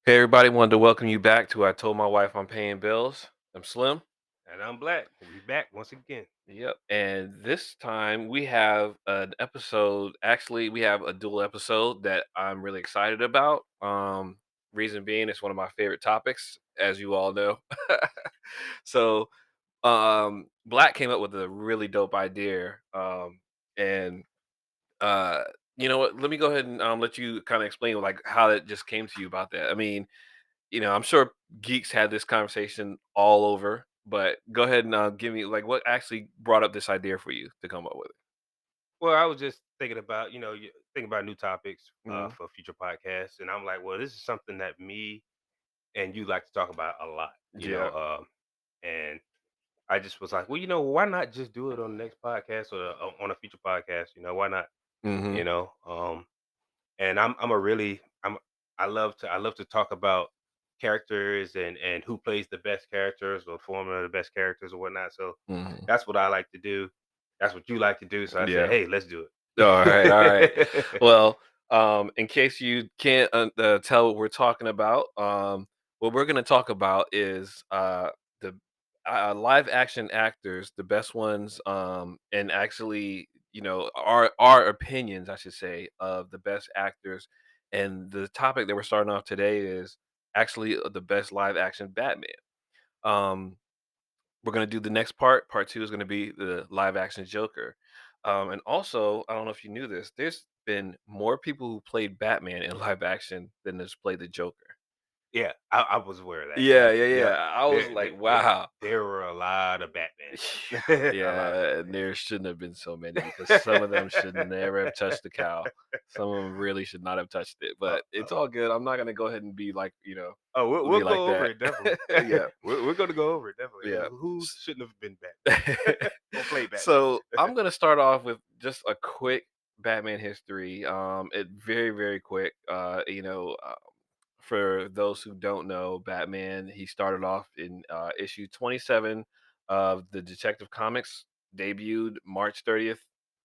Hey everybody, wanted to welcome you back to I Told My Wife I'm Paying Bills. I'm Slim. And I'm Black. We back once again. Yep. And this time we have an episode. Actually, we have a dual episode that I'm really excited about. Reason being it's one of my favorite topics, as you all know. So Black came up with a really dope idea. And uh you know what? Let me go ahead and let you kind of explain like how it just came to you about that. I mean, I'm sure geeks had this conversation all over, but go ahead and give me like what actually brought up this idea for you to come up with Well, I was just thinking about, thinking about new topics it. Hmm. for future podcasts, and I'm like, well, this is something that me and you like to talk about a lot, Yeah. and I just was like, well, why not just do it on the next podcast or on a future podcast? Why not? Hmm. You know, um, and I love to talk about characters and who plays the best characters or forming the best characters or whatnot. So Hmm. that's what I like to do. That's what you like to do. So I said, Yeah. hey, let's do All right. All right. it. Well, in case you can't tell what we're talking about, what we're going to talk about is the live action actors, the best ones, and actually, our opinions, I should say, of the best actors. And the topic that we're starting off today is actually the best live action Batman. Um, we're gonna do the next part. Part two is gonna be the live action Joker. And also, I don't know if you knew this. There's been more people who played Batman in live action than has played the Joker. Yeah, I was aware of that. Yeah, Yep, yeah, yeah. yep. I was There, like, there, there, wow. there were a lot of Yeah, Batmans. A lot of yeah, and there shouldn't have been so many because some of them should Batmans. never have touched the cow. Some of them really should not have touched it. uh, But it's uh, all good. I'm not gonna go ahead and be like, oh, we'll, be we'll like go over that. it definitely. Yeah, We're going to go over it definitely. yeah. Who shouldn't have been Batman or played Batman? So I'm gonna start off with just a quick Batman history. It very very quick. For those who don't know, Batman he started off in issue 27 of the Detective Comics, debuted March 30th,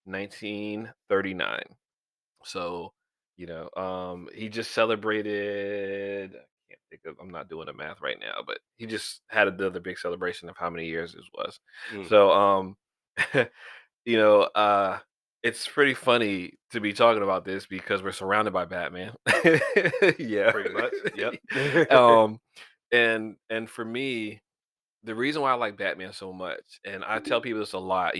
1939. So he just celebrated. I can't think of. I'm not doing the math right now, but he just had another big celebration of how many years this was. Mm, So you know, uh, it's pretty funny to be talking about this because we're surrounded by Batman. Yeah. pretty much. Yep. um, and for me, the reason why I like Batman so much, and I tell people this a lot,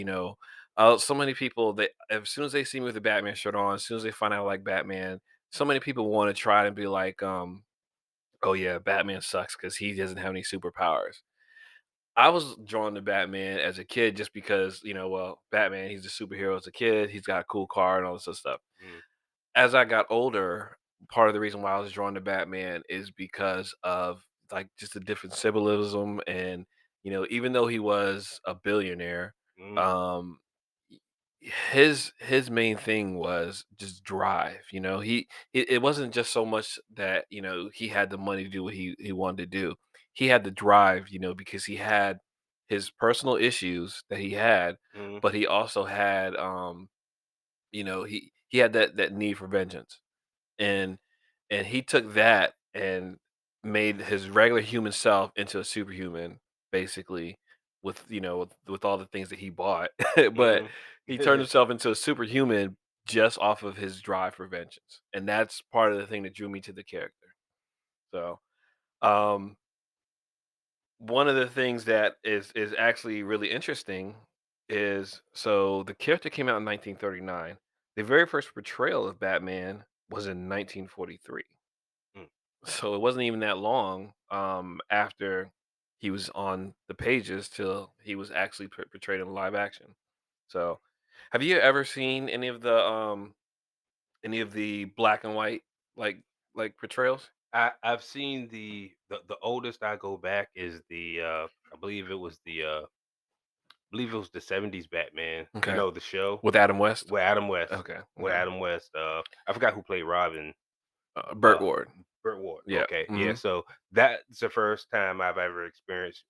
so many people that as soon as they see me with a Batman shirt on, as soon as they find out I like Batman, so many people want to try and be like, oh yeah, Batman sucks because he doesn't have any superpowers. I was drawn to Batman as a kid just because, well, Batman, he's a superhero as a kid, he's got a cool car and all this other stuff. Mm, As I got older, part of the reason why I was drawn to Batman is because of like just the different symbolism and even though he was a billionaire, mm, um y- his main thing was just drive. It wasn't just so much that he had the money to do what he wanted to do. He had the drive, because he had his personal issues that he had, mm. but he also had he had that need for vengeance, and he took that and made his regular human self into a superhuman, basically, with with all the things that he bought, but Mhm. he turned himself into a superhuman just off of his drive for vengeance, and that's part of the thing that drew me to the character. So, um, one of the things that is actually really interesting is so the character came out in 1939. The very first portrayal of Batman was in 1943. Mm. So it wasn't even that long after he was on the pages till he was actually portrayed in live action. So, have you ever seen any of the black and white like portrayals? I've seen the oldest I go back is I believe it was the 70s Batman, Okay, the show with Adam West. with Adam West. Okay, With okay. Adam West. I forgot who played Robin. Burt Uh Ward. Burt Ward. Yeah. Okay. Yeah, Hmm. so that's the first time I've ever experienced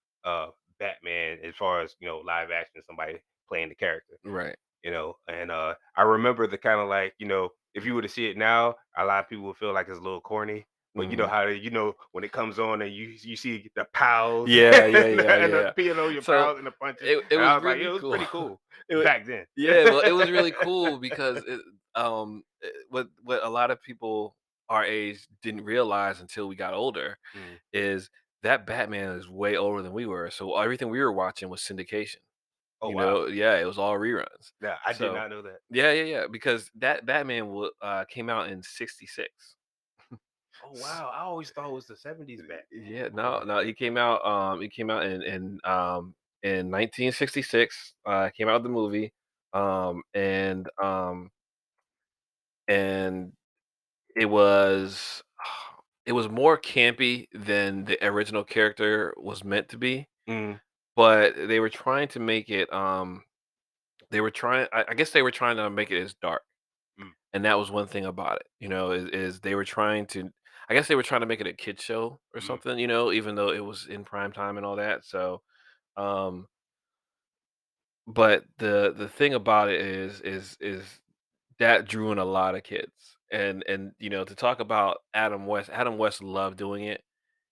Batman as far as, live action somebody playing the character. Right. And I remember the kind of like, if you were to see it now, a lot of people would feel like it's a little corny. But you know Mhm. how you know when it comes on and you see the pals Yeah, yeah, yeah, and the yeah. your So pals and the punches, it and I was was like, it really was cool. pretty cool It wa back then. Yeah, well, it was really cool because what a lot of people our age didn't realize until we got older Mm. is that Batman is way older than we were, so everything we were watching was syndication, Oh wow, yeah, it was all reruns. yeah, I did So not know that. yeah, yeah, yeah, because that Batman came out in '66. Oh wow, I always thought it was the '70s Batman. Yeah, no, Okay, no, he came out in 1966, came out with the movie, um, and, um, and it was it was more campy than the original character was meant to be, mm, but they were trying to make it, I guess they were trying to make it as dark, mm, and that was one thing about it, is they were trying to I guess they were trying to make it a kid show or mm, something, even though it was in prime time and all that, so, um but the thing about it is that drew in a lot of kids, and, to talk about Adam West loved doing it,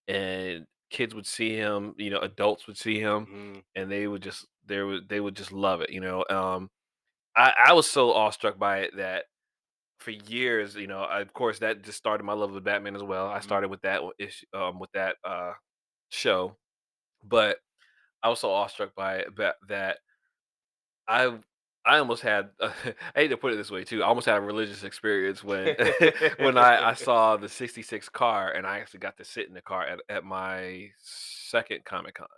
and kids would see him, adults would see him, mm. and they would just love it, I was so awestruck by it that for years, of course, that just started my love of Batman as well. I Mhm. started with with that, show, but I was so awestruck by it that I I almost had I hate to put it this way too. I almost had a religious experience when when I saw the '66 car and I actually got to sit in the car at my second Comic Con.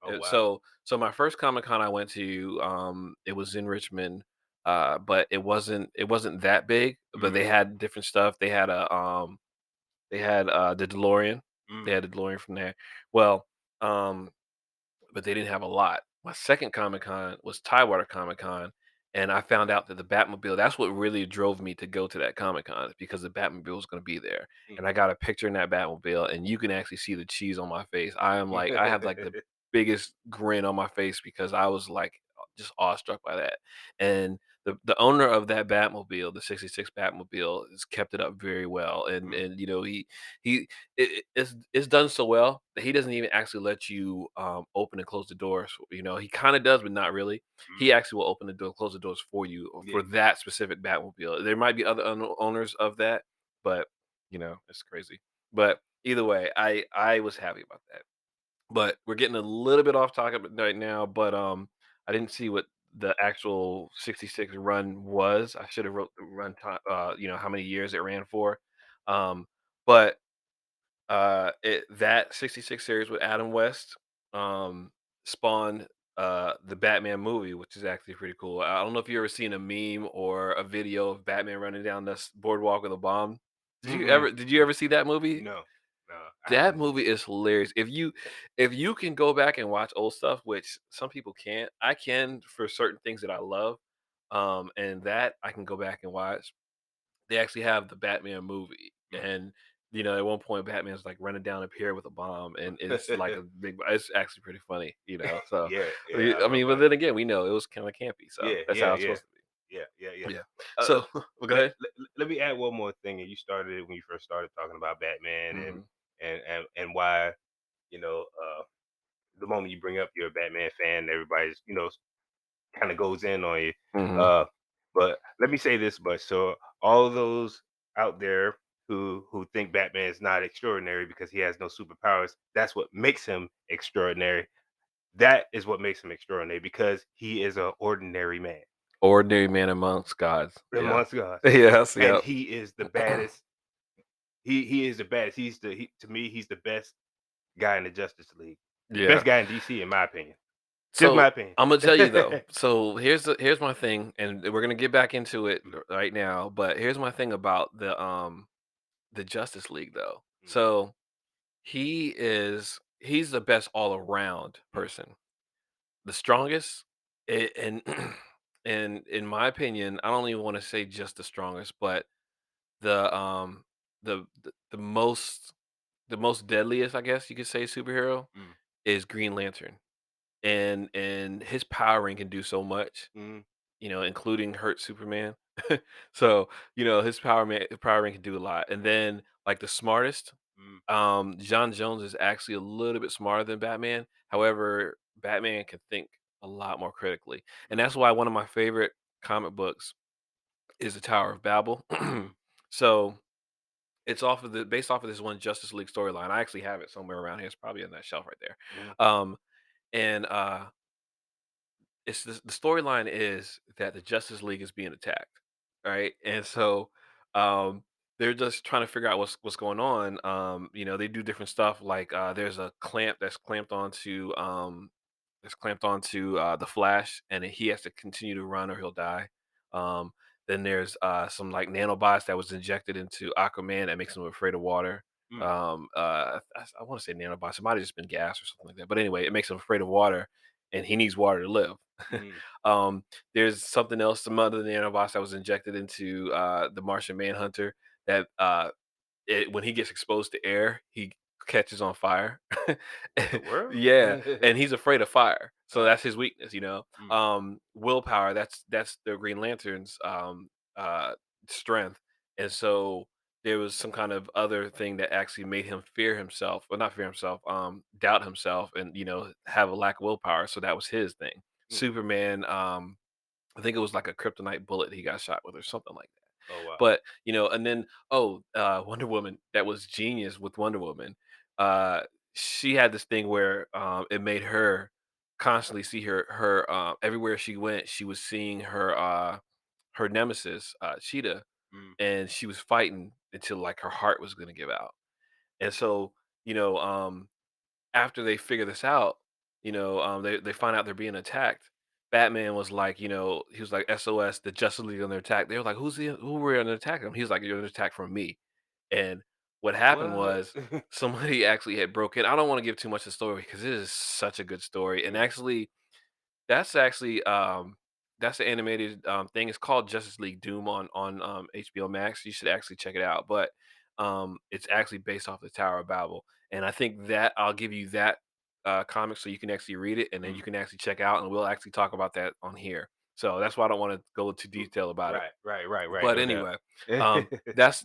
Oh, wow. So my first Comic Con I went to, it was in Richmond, but it wasn't that big. But they Mhm, had different stuff. They had the DeLorean. They mm. had the DeLorean from there. Well, but they didn't have a lot. My second Comic Con was Tidewater Comic Con, and I found out that the Batmobile, that's what really drove me to go to that Comic Con, because the Batmobile was going to be there. And I Mhm. got a picture in that Batmobile, and you can actually see the cheese on my face. I have like the biggest grin on my face because I was like just awestruck by that. And the owner of that Batmobile, the '66 Batmobile, has kept it up very well. And Mm, he it's done so well that he doesn't even actually let you, open and close the doors, he kinda does, but not really. mm. He actually will open the door close the doors for you, Yeah. for that specific Batmobile. There might be other owners of that, but, it's crazy. But either way, I was happy about that. But we're getting a little bit off topic right now, but, I didn't see what the actual '66 run was. I should have wrote the run time, how many years it ran for. Um, but that '66 series with Adam West, um, spawned, the Batman movie, which is actually pretty cool. I don't know if you ever seen a meme or a video of Batman running down this boardwalk with a bomb. Mm-mm. Did you ever see that movie? No. No, I have That not seen movie that. is hilarious. If you can go back and watch old stuff, which some people can't, I can for certain things that I love, and that I can go back and watch. They actually have the Batman movie, Mm. and, at one point, Batman's, like, running down a pier with a bomb, and it's like a big it's actually pretty funny. So, Yeah, yeah, I I mean, but remember. then again, we know it was kinda campy, so Yeah, that's yeah, how it's yeah, supposed to yeah, yeah, yeah. be. Yeah. Uh, So well, go ahead. let me add one more thing. And you started it when you first started talking about Batman and Mhm. why the moment you bring up you're a Batman fan, everybody's kind of goes in on you. Mhm. Uh, but let me say this much: so all those out there who think Batman is not extraordinary because he has no superpowers, that's what makes him extraordinary. That is what makes him extraordinary because he is an ordinary man Ordinary man amongst gods. Yeah. amongst gods, Yes, and yep. he is the baddest. He is the baddest. To me, he's the best guy in the Justice League, the Yeah. best guy in DC, in my opinion. Just my So, opinion. Imma tell you though, so here's my thing, and we're gonna get back into it Mm, right now, but here's my thing about the Justice League though. mm, So, he's the best all around mm, person. The strongest, and and in my opinion, I don't even wanna say just the strongest, but the, the most deadliest, I guess you could say, superhero mm, is Green Lantern, and his powering can do so much, mm, including hurt Superman. So, his power ring can do a lot. And then, like, the smartest. Mm, John Jones is actually a little bit smarter than Batman. However, Batman can think a lot more critically, and mm, that's why one of my favorite comic books is the Tower of Babel. mm, So it's off of the based off of this one Justice League storyline. I actually have it somewhere around here. It's probably on that shelf right there. mm, And it's the storyline is that the Justice League is being attacked, right? And so they're just trying to figure out what's going on. They do different stuff like there's a clamp that's clamped onto the Flash, and he has to continue to run or he'll die. Um, then there's some like nanobots that was injected into Aquaman that makes him afraid of water. mm, I want to say nanobots. It might have just been gas or something like that. But anyway, it makes him afraid of water, and he needs water to live. mm. um, there's something else, some other nanobots that was injected into the Martian Manhunter that when he gets exposed to air, he catches on fire. What the world? Yeah, and he's afraid of fire, so Uh, that's his weakness. mm, Willpower. That's the Green Lantern's strength, and so there was some kind of other thing that actually made him fear himself, or not fear himself, doubt himself, and have a lack of willpower. So that was his thing. mm. Superman. I think it was like a kryptonite bullet he got shot with, or something like that. Oh wow. But, and then, Wonder Woman, that was genius with Wonder Woman. Uh, she had this thing where it made her constantly see her everywhere she went, she was seeing her nemesis, Cheetah, Mm, and she was fighting until like her heart was gonna give out. And so, you know, after they figure this out, they find out they're being attacked. Batman was like, he was like SOS, the Justice League under attack. They were like, who were under attack? Him? He was like, you're under attack from me. And what happened what? was somebody actually had broken. I don't want to give too much of the story because it is such a good story. And Mm, actually, that's the animated, thing. It's called Justice League Doom on HBO Max. You should actually check it out. But, it's actually based off the Tower of Babel, and I think that I'll give you that, comic so you can actually read it, and then you mm. can actually check out, and we'll actually talk about that on here. So that's why I don't wanna go into R detail about it. right, right, right, right, But no doubt. anyway,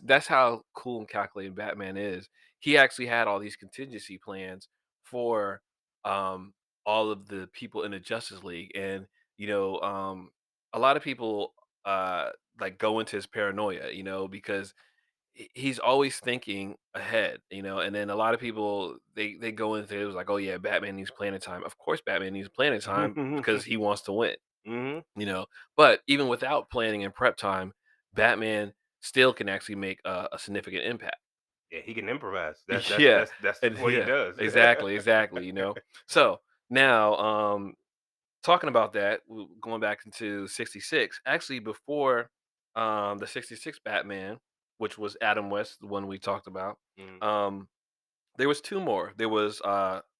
that's how cool and calculated Batman is. He actually had all these contingency plans for um, all of the people in the Justice League, and you know, um, a lot of people like go into his paranoia, because he's always thinking ahead, and then a lot of people they go into it was like, oh yeah, Batman needs planet time. Of course, Batman needs planet time because he wants to win Mhm. you know but even without planning and prep time, Batman still can actually make a significant impact. Yeah, he can improvise. That's that's Yeah, that's that's and what he yeah, does. exactly. So now, talking about that, going back into 66, actually before the 66 Batman, which was Adam West, the one we talked about. Mm, um there was two more. There was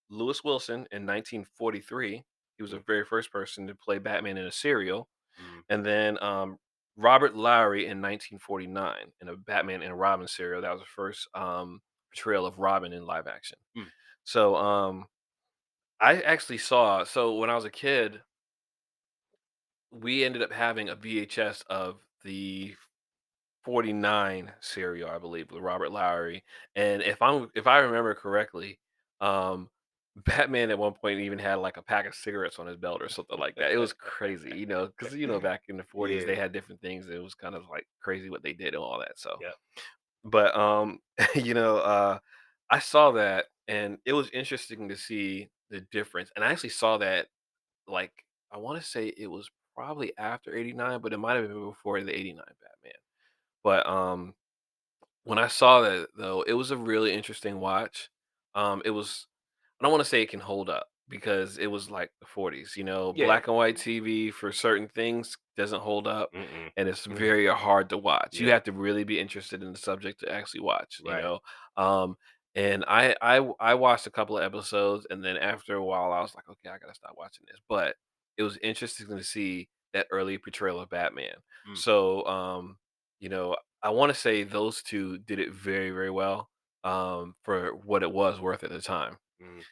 Lewis Wilson in 1943. He was the mm, very first person to play Batman in a serial. mm, And then Robert Lowry in 1949 in a Batman and Robin serial. That was the first portrayal of Robin in live action. mm. So I actually saw. So when I was a kid, we ended up having a VHS of the 49 serial, I believe, with Robert Lowry. And if I remember correctly, um, Batman at one point even had like a pack of cigarettes on his belt or something like that. It was crazy, because back in the 40s they Yeah, had different things. It was kind of like crazy what they did and all that. So, yep. but I saw that, and it was interesting to see the difference. And I actually saw that, like, I want to say it was probably after 89, but it might have been before the 89 Batman. But when I saw that though, it was a really interesting watch. It was I don't want to say it can hold up because it was like the 40s, Yeah. black and white TV for certain things doesn't hold up, Mm-mm. and it's very hard to watch. You Yeah, have to really be interested in the subject to actually watch. right. Um and I watched a couple of episodes, and then after a while I was like, okay, I got to stop watching this. But it was interesting to see that early portrayal of Batman. Mm, So, you know, I want to say those two did it very, very well, for what it was worth at the time. mm.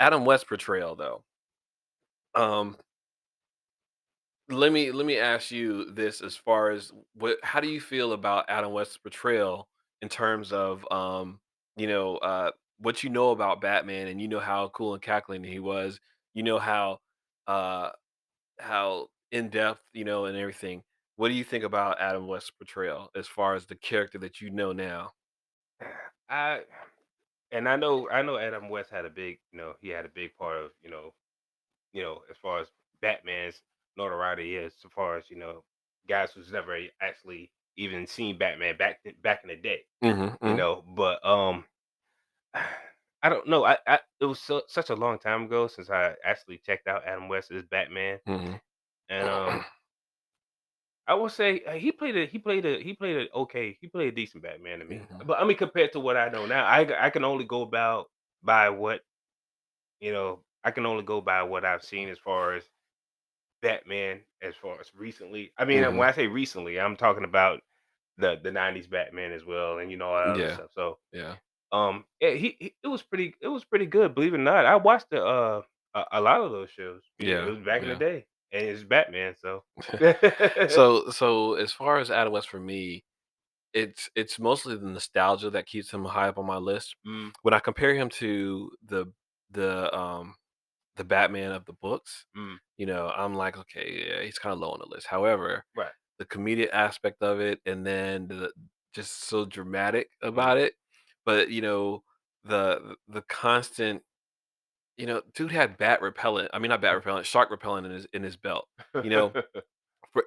Adam West's portrayal, though. Um, let me ask you this: as far as how do you feel about Adam West's portrayal in terms of what you know about Batman, and you know how cool and calculating he was. You know uh, how in depth, and everything. What do you think about Adam West's portrayal as far as the character that you know now? I I know Adam West had a big, he had a big part of, as far as Batman's notoriety is, so far as, guys who's never actually even seen Batman back in the day, Hmm. Hmm. but I don't know. I it was such a long time ago since I actually checked out Adam West as Batman, Hmm. and I will say he played a decent Batman to me. Hmm. But I mean, compared to what I know now, I can only go about by what I can only go by what I've seen as far as Batman, as far as recently. I mean, Hmm. when I say recently, I'm talking about the '90s Batman as well, and all that other Yeah. stuff. So, Yeah. yeah, it was pretty good. Believe it or not, I watched a lot of those shows. It Yeah. was back in the Yeah. day, and it's Batman. So, So as far as Adam West for me, it's mostly the nostalgia that keeps him high up on my list. mm, When I compare him to the Batman of the books, mm, I'm like, okay, yeah, he's kind of low on the list. However, right. the comedic aspect of it, and then the just so dramatic Mm. about it, but the constant, dude had bat repellent. I mean, not bat repellent, shark repellent in his belt. You know, for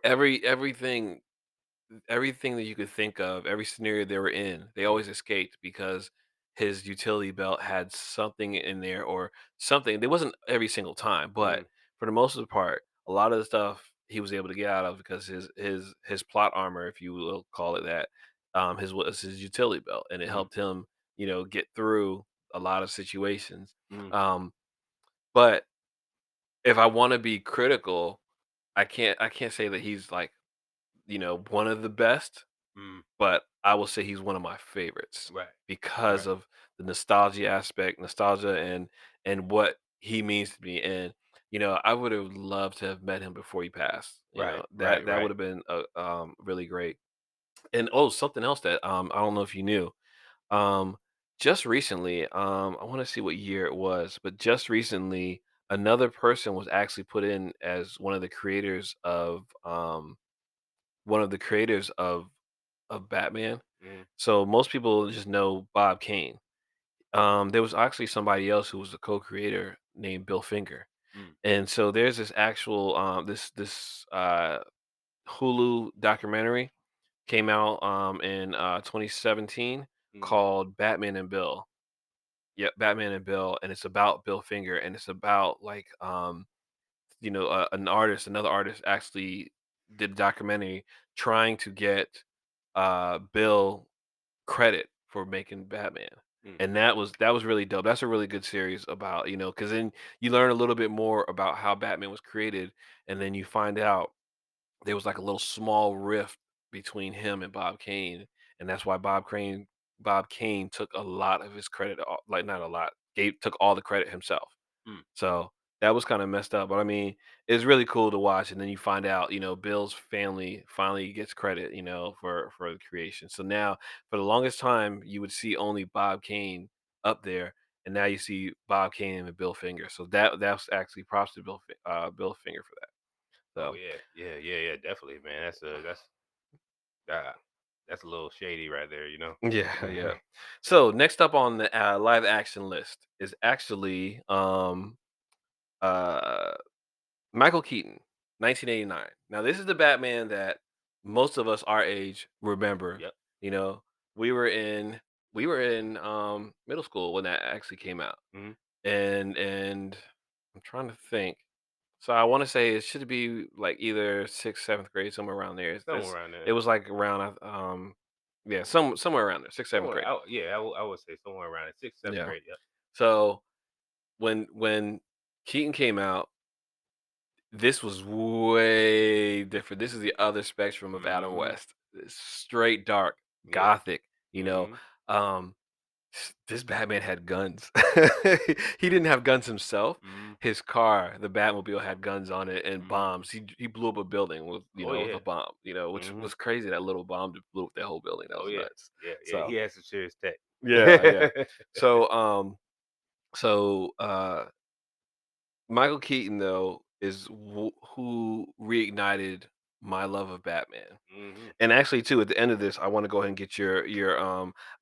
everything that you could think of, every scenario they were in, they Mm, always escaped because his utility belt had something in there or something. It wasn't every single time, but mm, for the most of the part, a lot of the stuff he was able to get out of because his plot armor, if you will call it that, his was his utility belt, and it mm, helped him, get through a lot of situations. mm, Um, but if I want to be critical, I can't say that he's like, one of the best, mm. but I will say he's one of my favorites Right, because right, of the nostalgia aspect, nostalgia and what he means to me. And I would have loved to have met him before he passed. right, That right, that right. would have been really great. And oh, something else that I don't know if you knew. Um, just recently, I want to see what year it was, but just recently, another person was actually put in as one of the creators of Batman. Mm, So most people just know Bob Kane. There was actually somebody else who was a co-creator named Bill Finger, mm, and so there's this actual this Hulu documentary came out in 2017 mm, called Batman and Bill. Yep, Batman and Bill, and it's about Bill Finger, and it's about like another artist actually did a documentary trying to get Bill credit for making Batman. mm, And that was really dope. That's a really good series about, because then you learn a little bit more about how Batman was created, and then you find out there was like a little small rift between him and Bob Kane, and that's why Bob Kane took a lot of his credit, like not a lot, took all the credit himself. mm. So that was kind of messed up. But I mean, it's really cool to watch. And then you find out, Bill's family finally gets credit, for the creation. So now, for the longest time, you would see only Bob Kane up there, and now you see Bob Kane and Bill Finger. So that's actually props to Bill Finger for that. Oh So yeah, yeah, yeah, yeah, definitely, man. Uh, that's a little shady right there, you know. yeah, yeah. So next up on the live action list is actually uh Michael Keaton, 1989. Now, this is the Batman that most of us our age remember. Yep. You know, we were in middle school when that actually came out, Mhm. and I'm trying to think. So I want to say it should be like either sixth, seventh grade, somewhere around there. Somewhere around It there. was like around yeah, somewhere around there, sixth, seventh Somewhere grade. yeah, I would say somewhere around it. 6th, 7th Yeah. grade, yep. So when Keaton came out, this was way different. This is the other spectrum of Adam Mhm. West. It's straight dark, Yeah. gothic, you know. Mhm. Um, This Batman had guns. He didn't have guns himself. Mhm. His car, the Batmobile, had guns on it and Mhm. bombs. He blew up a building with Oh, with a yeah. bomb. Which Mhm. was crazy. That little bomb just blew up that whole building. That Oh, was yeah. nuts. Yeah, yeah, he So has some serious tech. yeah, yeah. So so Michael Keaton though is who reignited my love of Batman. Mhm. And actually, too, at the end of this, I want to go ahead and get your.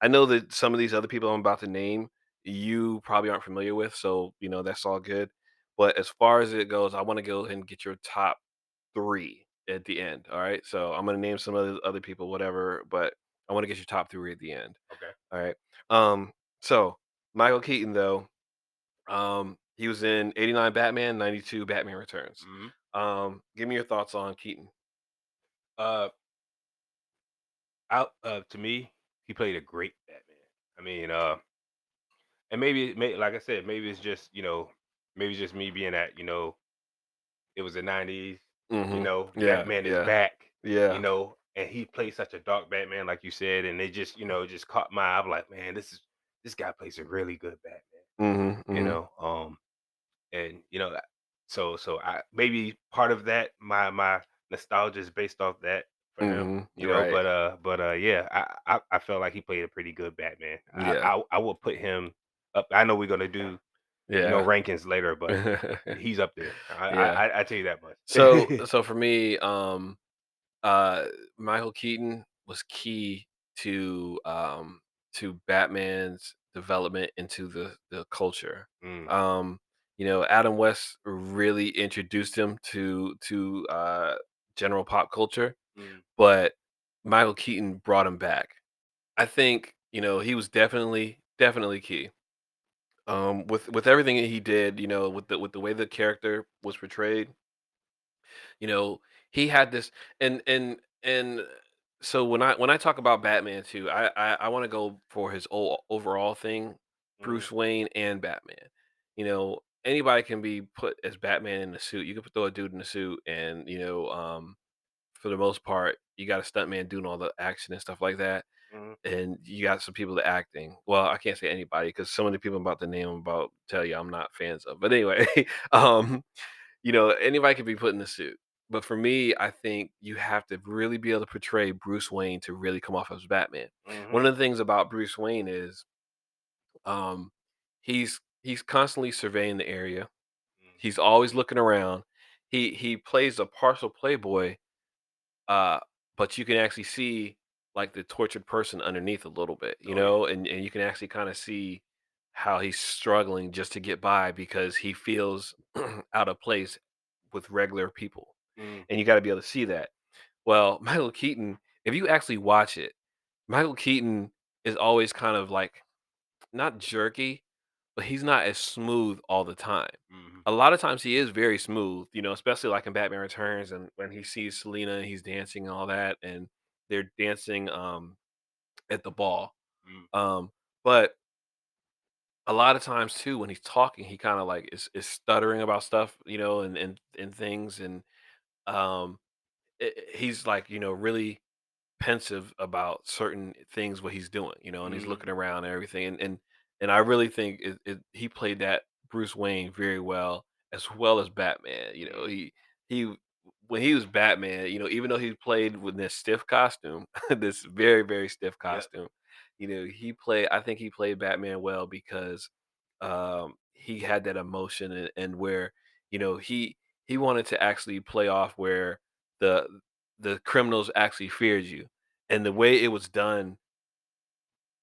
I know that some of these other people I'm about to name, you probably aren't familiar with, so that's all good. But as far as it goes, I want to go ahead and get your top three at the end. All right, so I'm gonna name some other people, whatever, but I want to get your top three at the end. Okay. All right. So Michael Keaton, though, he was in '89 Batman, '92 Batman Returns. Mhm. Give me your thoughts on Keaton. Uh, out to me, he played a great Batman. I mean, and maybe like I said, maybe it's just, maybe it's just me being at, it was the 90s, Yeah, Batman is yeah, back, yeah. and he plays such a dark Batman, like you said, and they just, just caught my eye. I'm like, man, this guy plays a really good Batman, Mhm, you mhm, know. And so I maybe part of that, my nostalgia is based off that for him, mhm. Right. but yeah, I felt like he played a pretty good Batman. Yeah, I will put him up. I know we're gonna do, yeah. rankings later, but he's up there. Yeah. I tell you that much. So for me, uh, Michael Keaton was key to Batman's development into the culture. Mm, Um, Adam West really introduced him to general pop culture, mm, but Michael Keaton brought him back. I think, he was definitely key. With everything that he did, with the way the character was portrayed, you know, he had this and so when I talk about Batman too, I want to go for his overall thing, mm, Bruce Wayne and Batman. Anybody can be put as Batman in a suit. You can throw a dude in a suit, and for the most part, you got a stuntman doing all the action and stuff like that, mm, and you got some people that acting. Well, I can't say anybody because some of the people I'm about to name, I'm about to tell you I'm not fans of. But anyway, um, anybody can be put in the suit. But for me, I think you have to really be able to portray Bruce Wayne to really come off as Batman. mhm, One of the things about Bruce Wayne is um he's constantly surveying the area. mm. He's always looking around. He plays a partial playboy, uh, but you can actually see like the tortured person underneath a little bit, Oh yeah. and you can actually kind of see how he's struggling just to get by because he feels out of place with regular people. Mm, And you got to be able to see that. Well, Michael Keaton, if you actually watch it, Michael Keaton is always kind of like not jerky, but he's not as smooth all the time. mhm. A lot of times he is very smooth, especially like in Batman Returns and when he sees Selena and he's dancing and all that, and they're dancing at the ball. Mm, Um, but a lot of times too, when he's talking, he kind of like is stuttering about stuff, and things, and um, he's like really pensive about certain things what he's doing, and he's mhm, looking around and everything, and I really think he played that Bruce Wayne very well as Batman. mm. He when he was Batman, even though he played with this stiff costume, this very very stiff Yep. costume, he played. I think he played Batman well because he had that emotion and where he wanted to actually play off where the the criminals actually feared you. And the way it was done,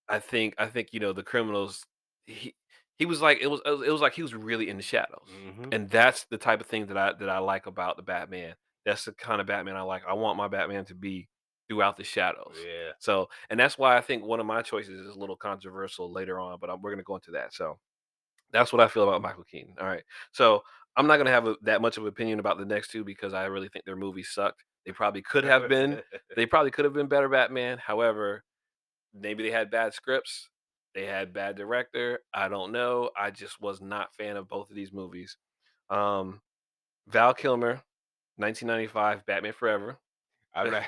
I think the criminals he he was like it was like he was really in the shadows. Mhm. And that's the type of thing that I like about the Batman. That's the kind of Batman I like. I want my Batman to be throughout the shadows. Yeah. So, and that's why I think one of my choices is a little controversial later on, but we're going to go into that. So, that's what I feel about Michael Keaton. All right. So I'm not gonna have that much of an opinion about the next two because I really think their movies sucked. They probably could have been. They probably could have been better Batman. However, maybe they had bad scripts. They had bad director. I don't know. I just was not fan of both of these movies. Um, Val Kilmer, 1995, Batman Forever. I'm not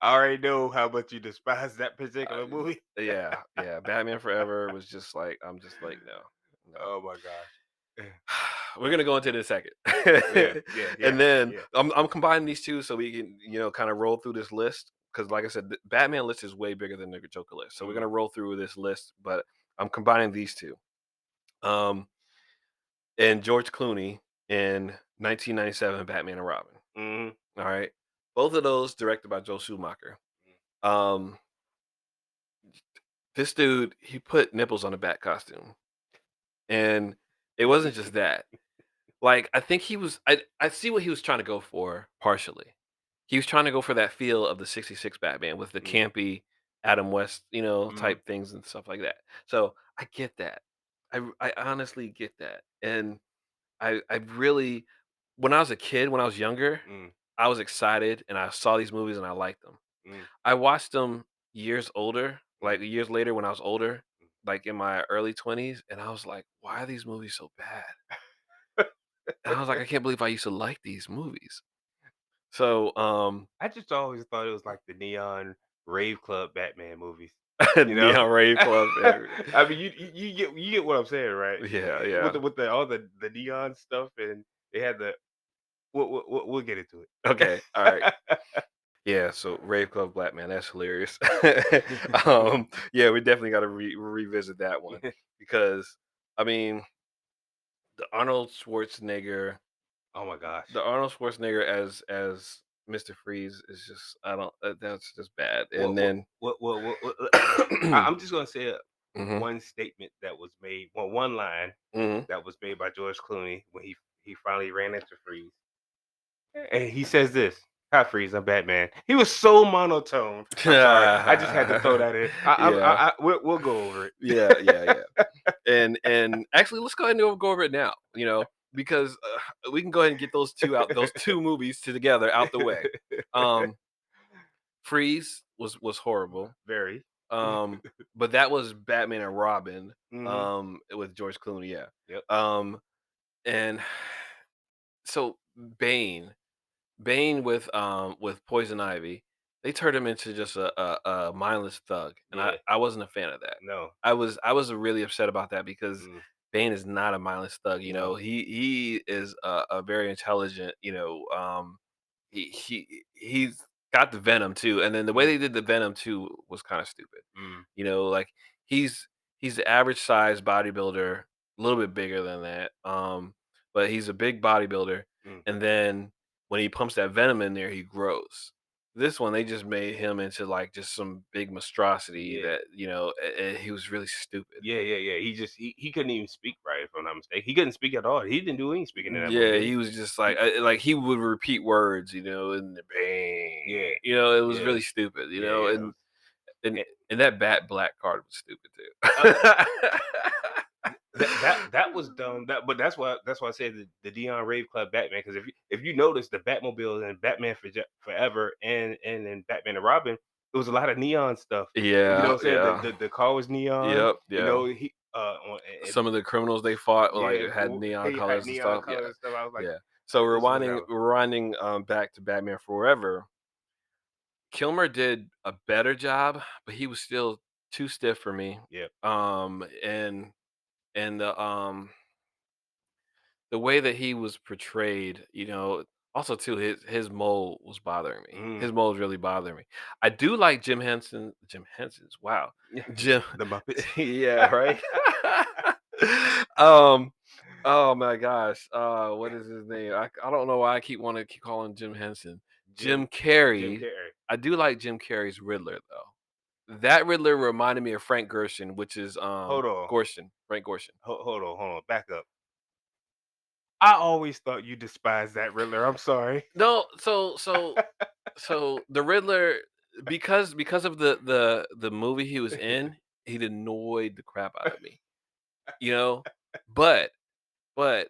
I already know how much you despise that Uh, particular movie. yeah, yeah. Batman Forever was just like I'm just like no, no. Oh my gosh. We're gonna go into this second, Yeah, yeah, and yeah, then yeah. I'm combining these two so we can kind of roll through this list because, like I said, the Batman list is way bigger than the Joker list. So we're Mm, gonna roll through this list, but I'm combining these two. Um, and George Clooney in 1997, Batman and Robin. mhm, All right, both of those directed by Joe Schumacher. Um, this dude he put nipples on the Bat costume, and it wasn't just that. Like, I think he was I see what he was trying to go for, partially. He was trying to go for that feel of the '66 Batman with the mm, campy Adam West, mhm. type things and stuff like that. So, I get that. I honestly get that, and I really when I was a kid, when I was younger, Mm, I was excited, and I saw these movies, and I liked them. mm, I watched them years older, mm, like, years later when I was older, mm. like, in my early 20s, and I was like, "Why are these movies so bad?" And I was like, "I can't believe I used to like these movies." So, I just always thought it was like the Neon Rave Club Batman movies, you know? Neon Rave Club, I mean, you get what I'm saying, right? yeah, With yeah. the all the neon stuff, and they had the we'll get into Okay, alright. it. Yeah, so Rave Club Black, man, that's hilarious. Yeah, we definitely gotta revisit that one because, I mean, the Arnold Schwarzenegger Oh my gosh. the Arnold Schwarzenegger as Mr. Freeze is just I don't that's just bad, and What then I'm just gonna say Mhm, one statement that was made, well, one line mhm. that was made by George Clooney when he finally ran into Freeze, and he says this. Hi, Freeze. I'm Batman. He was so monotone. I'm sorry. I just had to throw that in. Yeah. We'll go over Yeah, yeah, yeah. And actually, let's go ahead and go over it now. Because we can go ahead and get those two movies together out the way. it. Um, Freeze was horrible. Very. Um, but that was Batman and Robin. Hmm. With George Clooney, yeah. Yep. And so Bane with Poison Ivy, they turned him into just a mindless thug, and I Yeah. I wasn't a fan of that. No. I was really upset about that because Mm, Bane is not a mindless thug. no. He is a very intelligent. He's got the Venom too, and then the way Mm, they did the Venom too was kind of stupid. mm, Like he's he's the average size bodybuilder, a little bit bigger than that. But he's a big bodybuilder, mm. and then when he pumps that venom in there, he grows. This one, they just made him into like just some big monstrosity Yeah. that he was really stupid. Yeah, yeah, yeah. He couldn't even speak right, if I'm not mistaken. He couldn't speak at all. He didn't do any speaking in that movie, Yeah, did he? he was just He like he would repeat words, in the Yeah, bang. It was yeah, really stupid, yeah, yeah. and Eh, and that Bat Black card was stupid uh, too. that was dumb. But that's why I said the Dion Rave Club Batman, because if you notice the Batmobile and Batman Forever and then Batman and Robin, it was a lot of neon stuff. You know Yeah, what I'm saying? yeah. The car was neon. Yep, yeah. He Some of the criminals they fought, like, yeah, had neon he had colors and neon stuff. Yeah, colors and stuff. I was like, yeah. So this is rewinding whatever. rewinding, back to Batman Forever, Kilmer did a better job, but he was still too stiff for me. Yeah. And the way that he was portrayed, also too, his mole was bothering me. Mm. His mole was really bothering me. I do like Jim Henson's, wow. Jim The Muppets. yeah, right? Um, oh my gosh, what is his name? I don't know why I keep calling Jim Henson. Jim Jim Jim Carrey. Carrey. I do like Jim Carrey's Riddler, though. That Riddler reminded me of Frank Gorshin, which is, Hold on. Frank Gorshin. Hold on. Back up. I always thought you despised that Riddler. I'm sorry. No, so the Riddler, because of the movie he was in, he annoyed the crap out of me, you know? But but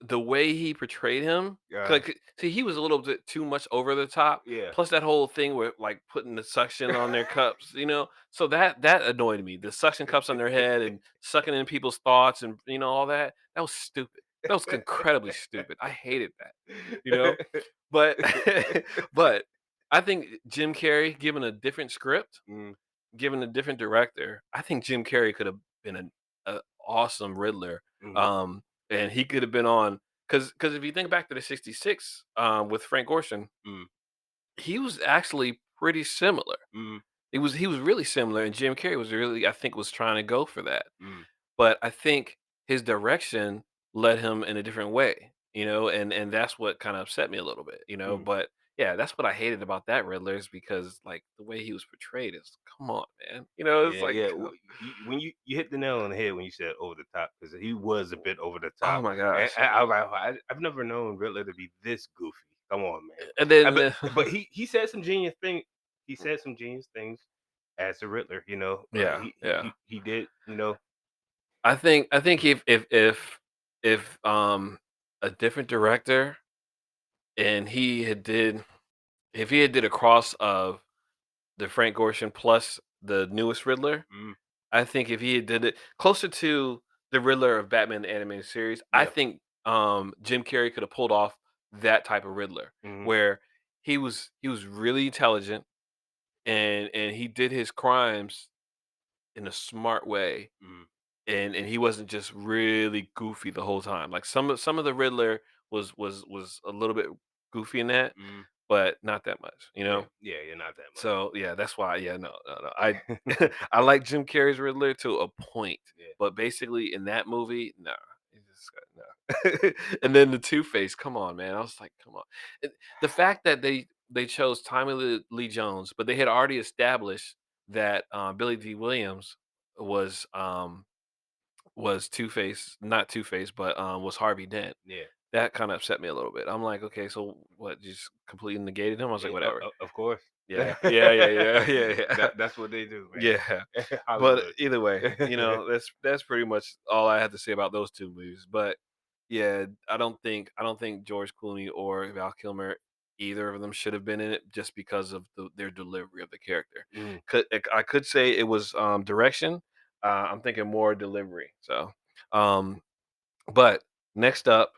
the way he portrayed him, Yeah. like, see, he was a little bit too much over the top. Yeah. Plus that whole thing with like putting the suction on their cups, so that annoyed me. The suction cups on their head and sucking in people's thoughts and all that. That was stupid. That was incredibly stupid. I hated that. You know? But but I think Jim Carrey, given a different script, Mm, given a different director, I think Jim Carrey could have been a awesome Riddler. mhm, Um, and he could have been on because if you think back to the '66 with Frank Ocean, mm, he was actually pretty similar. mm, He was really similar, and Jim Carrey was really, I think, was trying to go for that. mm. But I think his direction led him in a different way, and that's what kind of upset me a little bit. Mm. But yeah, that's what I hated about that Riddler is because like the way he was portrayed is come on, man. It's Yeah, like yeah. When you hit the nail on the head when you said over the top because he was a bit over the oh top, my and, gosh. I was like, I've never known Riddler to be this goofy. Come on, man. And then But he said some genius thing. He said some genius things as the Riddler. yeah, yeah. He did. I think if a different director and if he had did a cross of the Frank Gorshin plus the newest Riddler, Mm, I think if he had did it closer to the Riddler of Batman the Animated Series, I yeah. think Jim Carrey could have pulled off that type of Riddler Hmm. where he was really intelligent and he did his crimes in a smart way Hmm. and he wasn't just really goofy the whole time. Like some of the Riddler was a little bit goofy in that, Hmm. but not that much, you Yeah. know? Yeah. You're not that much. So yeah, that's why. Yeah, no, no, no. I I like Jim Carrey's Riddler to a point, Yeah. but basically in that movie, no, no. And then the Two Face, come on, man. I was like, come on. The fact that they chose Tommy Lee Jones, but they had already established that Billy D. Williams was um was Two Face, not Two Face, but was Harvey Dent. Yeah. That kind of upset me a little bit. I'm like, okay, so what? Just completely negated him. I was like, Yeah. whatever. Of course. Yeah, yeah, yeah, yeah, yeah, yeah. That's what they do, Yeah, man. but Hollywood. either way, that's pretty much all I had to say about those 2 movies, but yeah, I don't think George Clooney or Val Kilmer, either of them should have been in it just because of their delivery of the character. Mm, I could say it was, direction, I'm thinking more delivery, so, um, but next up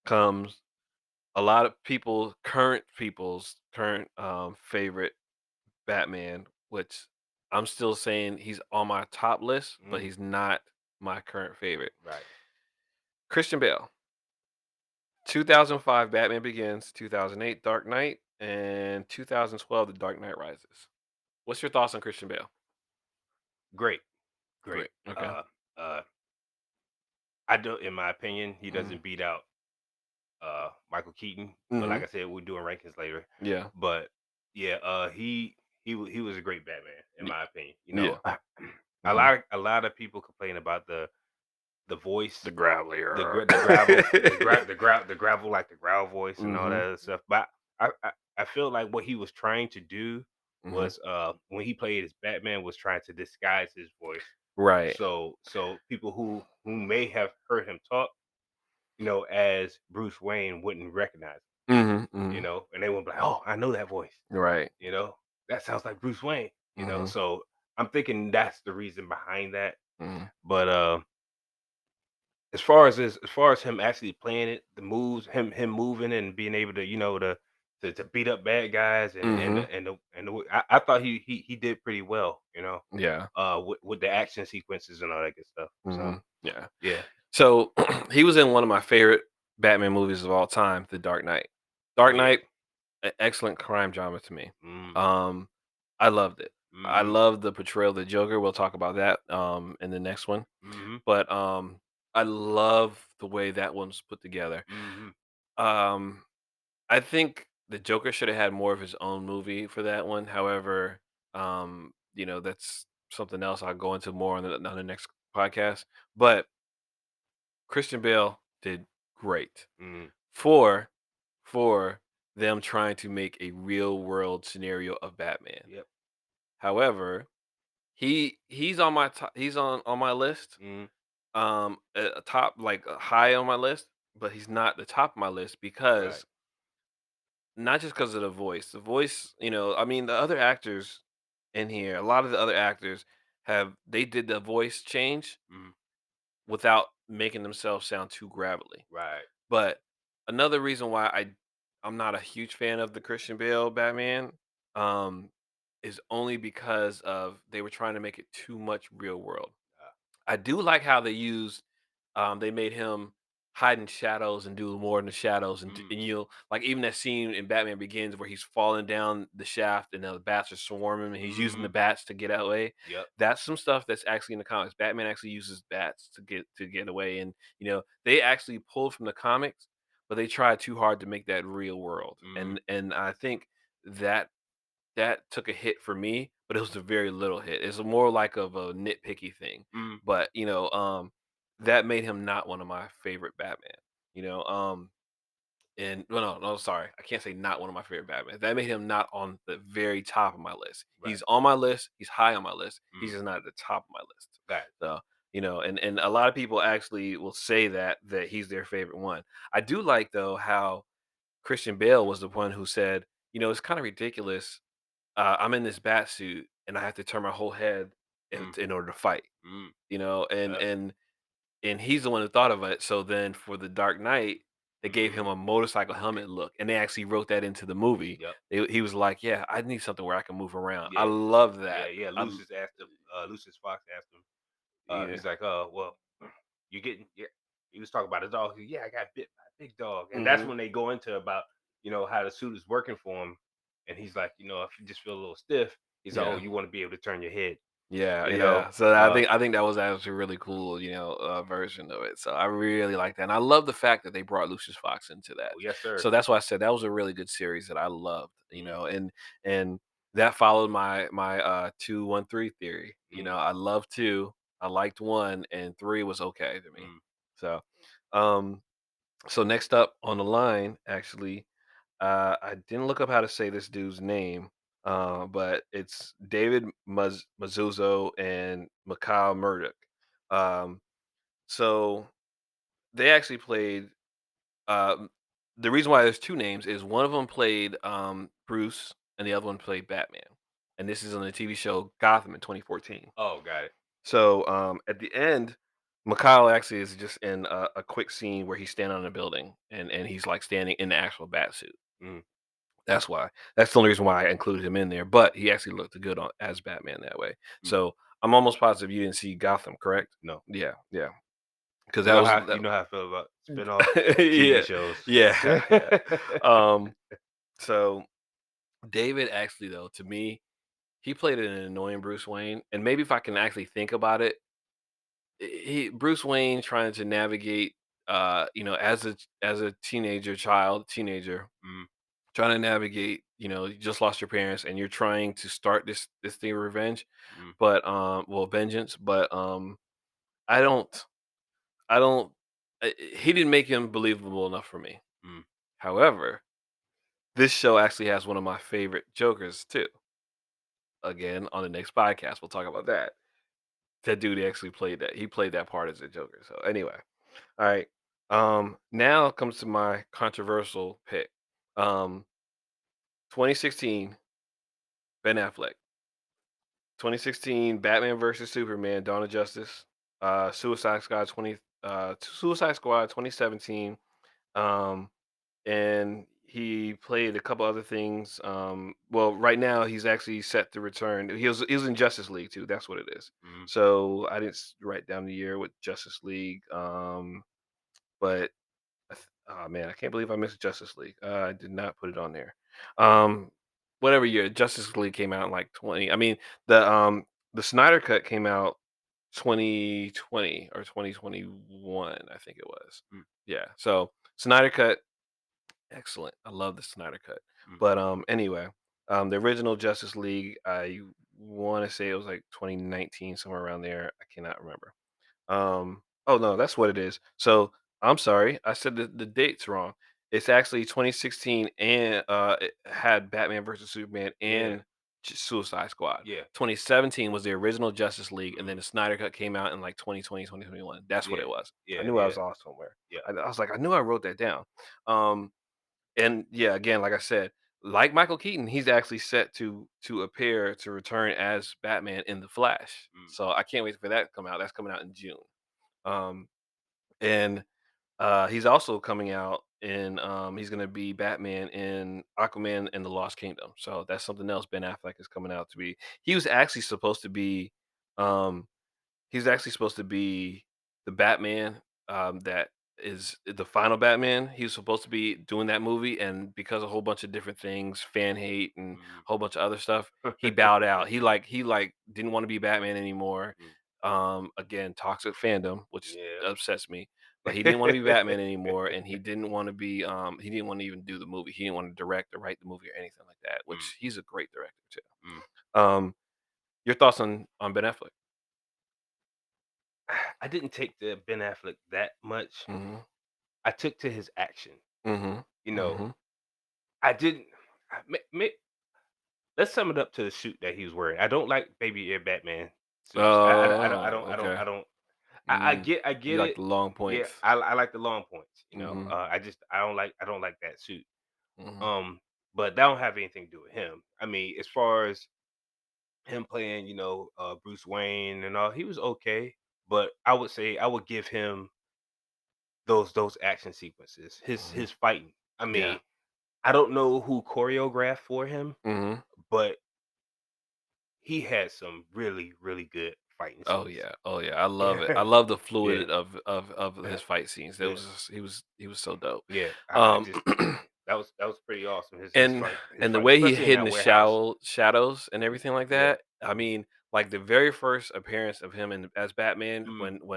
comes a lot of people's current, favorite Batman, which I'm still saying he's on my top list, but mm, he's not my current favorite. right. Christian Bale, 2005 Batman Begins, 2008 Dark Knight, and 2012 The Dark Knight Rises. What's your thoughts on Christian Bale? Great. Great. Great. Okay. Uh, uh, I don't, in my opinion, he Mhm. doesn't beat out Michael Keaton. But like Mhm. I said, we're doing rankings later. Yeah. But yeah, he was a great Batman in Y- my opinion. Yeah. A Mhm. lot of people complain about the The voice, Graveler. the gravel, the gravel like the growl voice and all that Mhm. other stuff. But I feel like what he was trying to do Mhm. was when he played as Batman was trying to disguise his voice. Right. So people who may have heard him talk, as Bruce Wayne wouldn't recognize Mhm. him, Mhm. and they would be like, "Oh, I know that voice." Right. You know, that sounds like Bruce Wayne. Mhm. So I'm thinking that's the reason behind that. Mhm. But as far as him actually playing it, the moves, him moving and being able to, to beat up bad guys Mhm. I thought he did pretty well, Yeah. with the action sequences and all that good stuff. So Mhm. Yeah. yeah. So he was in one of my favorite Batman movies of all time, The Dark Knight. Dark Oh yeah. Knight, excellent crime drama to me. Mm, Um, I loved it. I mm-hmm, love the portrayal of the Joker. We'll talk about that in the next one. mm-hmm, But I love the way that one's put together. mm-hmm, Um, I think the Joker should have had more of his own movie for that one. However, that's something else I'll go into more on the next podcast. But Christian Bale did great mm, for for them trying to make a real world scenario of Batman. yep. However, he's on my list, Mm, a top like high on my list, but he's not the top of my list right. because not just because of the voice. The voice, I mean, the other actors in here, a lot of the other actors they did the voice change Mm, without making themselves sound too gravelly. right. But another reason why I'm not a huge fan of the Christian Bale Batman um, is only because of they were trying to make it too much real world. Uh, I do like how they made him hide in shadows and do more in the shadows, mm, and like even that scene in Batman Begins where he's falling down the shaft and the bats are swarming him and he's using the mhm, bats to get away. yep, That's some stuff that's actually in the comics. Batman actually uses bats to get away, and they actually pulled from the comics, but they tried too hard to make that real world, mhm, and I think that that took a hit for me, but it was a very little hit. It's more like of a nitpicky thing. mm, But, that made him not one of my favorite Batman. You know, and well, no, no, sorry. I can't say not one of my favorite Batman. That made him not on the very top of my list. right, He's on my list. He's high on my list. He's mm, just not at the top of my list. got it. So, and a lot of people actually will say that he's their favorite one. I do like though how Christian Bale was the one who said, it's kind of ridiculous. I'm in this bat suit and I have to turn my whole head Mm, in order to fight, mm, and yep, he's the one who thought of it. So then for the Dark Knight, they gave him mhm, a motorcycle helmet look, and they actually wrote that into the movie. yep, He was like, "Yeah, I need something where I can move around." I yeah, love yeah, that. yeah. Lucius Fox asked him. Yeah. He's like, well, you getting? Yeah. He was talking about his dog. Yeah, I got bit by a big dog, and that's Hmm. when they go into about how the suit is working for him, and he's like, if you just feel a little stiff, he's like, oh, Yeah. you want to be able to turn your head, Yeah, you know. yeah. So I Uh, think I think that was actually a really cool, version of it. So I really like that, and I love the fact that they brought Lucius Fox into that. oh yes, sir. So that's why I said that was a really good series that I loved. Mm, And that followed my 2-1-3 theory. mm, I loved two, I liked one, and three was okay to me. mm. So, um, so next up on the line, actually, I didn't look up how to say this dude's name, but it's David Mazuzo and Mikhail Murdoch. Um, so they actually played. Um, the reason why there's two names is one of them played Bruce, and the other one played Batman. And this is on the TV show Gotham in 2014. Oh, got it. So at the end, Mikhail actually is just in a quick scene where he's standing on a building, and he's like standing in the actual bat suit. Mm, That's why. That's the only reason why I included him in there, but he actually looked good as Batman that way. mm. So, I'm almost positive you didn't see Gotham, correct? No, Yeah, yeah, because you that know was how that. I feel about spinoff TV Yeah, shows. yeah, yeah. Um, so David actually though, to me, he played an annoying Bruce Wayne, and maybe if I can actually think about it, Bruce Wayne trying to navigate, as a teenager, Mm, trying to navigate, you just lost your parents and you're trying to start this thing of revenge, mm, but well, vengeance, but I don't I don't he didn't make him believable enough for me. mm. However, this show actually has one of my favorite Jokers too. Again, on the next podcast, we'll talk about that. That dude actually played that. He played that part as a Joker. So anyway, all right. Now comes to my controversial pick. Um, 2016, Ben Affleck. 2016 Batman versus Superman: Dawn of Justice, Suicide Squad 2017, um, and he played a couple other things. Well, right now he's actually set to return. He was in Justice League too. That's what it is. Mhm. So I didn't write down the year with Justice League, but oh man, I can't believe I missed Justice League. I did not put it on there. Um, Whatever year Justice League came out in like 20. I mean, the Snyder Cut came out 2020 or 2021, I think it was. Mm, Yeah. So Snyder Cut, excellent. I love the Snyder Cut. mm. But anyway, the original Justice League, I want to say it was like 2019, somewhere around there. I cannot remember. Oh no, that's what it is. So I'm sorry, I said the date's wrong. It's actually 2016, and it had Batman versus Superman Yeah, and Suicide Squad. yeah. 2017 was the original Justice League, and then Mhm. the Snyder Cut came out in like 2020, 2021. That's what Yeah, it was. I yeah, knew I yeah, was off somewhere. yeah. I was like, I knew I wrote that down. Um, and yeah, again, like I said, like Michael Keaton, he's actually set to appear to return as Batman in the Flash. Mm, So I can't wait for that to come out. That's coming out in June. Um, and he's also coming out in he's gonna be Batman in Aquaman and the Lost Kingdom. So that's something else Ben Affleck is coming out to be. He was actually supposed to be um He's actually supposed to be the Batman, that is the final Batman. He was supposed to be doing that movie, and because a whole bunch of different things, fan hate and a Mm. whole bunch of other stuff, he bowed out. He didn't want to be Batman anymore. Mm. Again, toxic fandom, which Yeah. upsets me. But he didn't want to be Batman anymore, and he didn't want to even do the movie. He didn't want to direct or write the movie or anything like that. Mm. Which he's a great director too. Mm. Um, your thoughts on Ben Affleck? I didn't take to Ben Affleck that much. Hmm. I took to his action. Mhm, You know, mhm. I didn't. Let's sum it up to the suit that he was wearing. I don't like baby ear Batman suits. Oh, okay. Mm. I You get like it. the long Yeah, points. I like the long points. Mhm, I don't like that suit. mhm, Um, but that don't have anything to do with him. I mean, as far as him playing, Bruce Wayne and all, he was okay. But I would say I would give him those action sequences, mhm. his fighting. I Yeah. mean, I don't know who choreographed for him, Mhm. but he had some really, really good fighting Oh, scenes. yeah. Oh, yeah. I love it. I Yeah, love the yeah, fluid of his fight scenes. That yeah, was he was so dope. yeah. I Um just that was pretty awesome. And His and the fight, way he especially in hid in that the warehouse. shadows and everything like Yeah. that, I Mhm, mean, like, the very first appearance of him as Batman mm, when,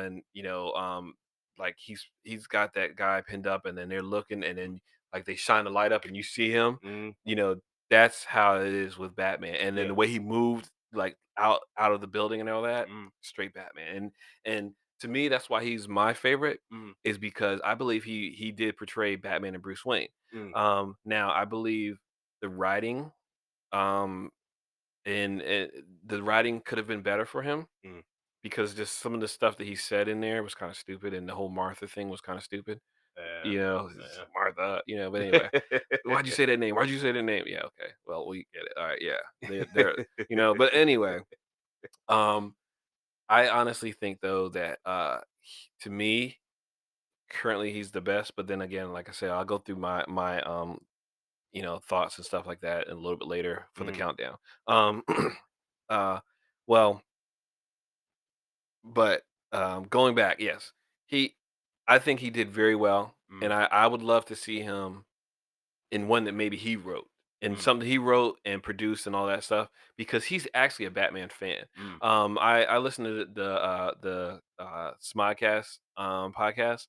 like, he's got that guy pinned up, and then they're looking, and then, like, they shine the light up and you see him, mm, you know, that's how it is with Batman, and then yeah. the way he moved, like, out of the building and all that, Mm, straight Batman, and to me, that's why he's my favorite, mm, is because I believe he did portray Batman and Bruce Wayne. mm, Now I believe the writing, um, and the writing could have been better for him mm. because just some of the stuff that he said in there was kind of stupid, and the whole Martha thing was kind of stupid. Yeah, It's Martha, But anyway, why'd you say that name? Why'd you say that name? Yeah, okay. Well, we get it. All right, yeah. They're But anyway, um, I honestly think though that to me, currently he's the best. But then again, like I said, I'll go through thoughts and stuff like that and a little bit later for the Mm, countdown. Um, uh, well, but going back, yes, he, I think he did very well, and mm, I would love to see him in one that maybe he wrote and mm, something he wrote and produced and all that stuff because he's actually a Batman fan. mm, I listened to the Smodcast podcast.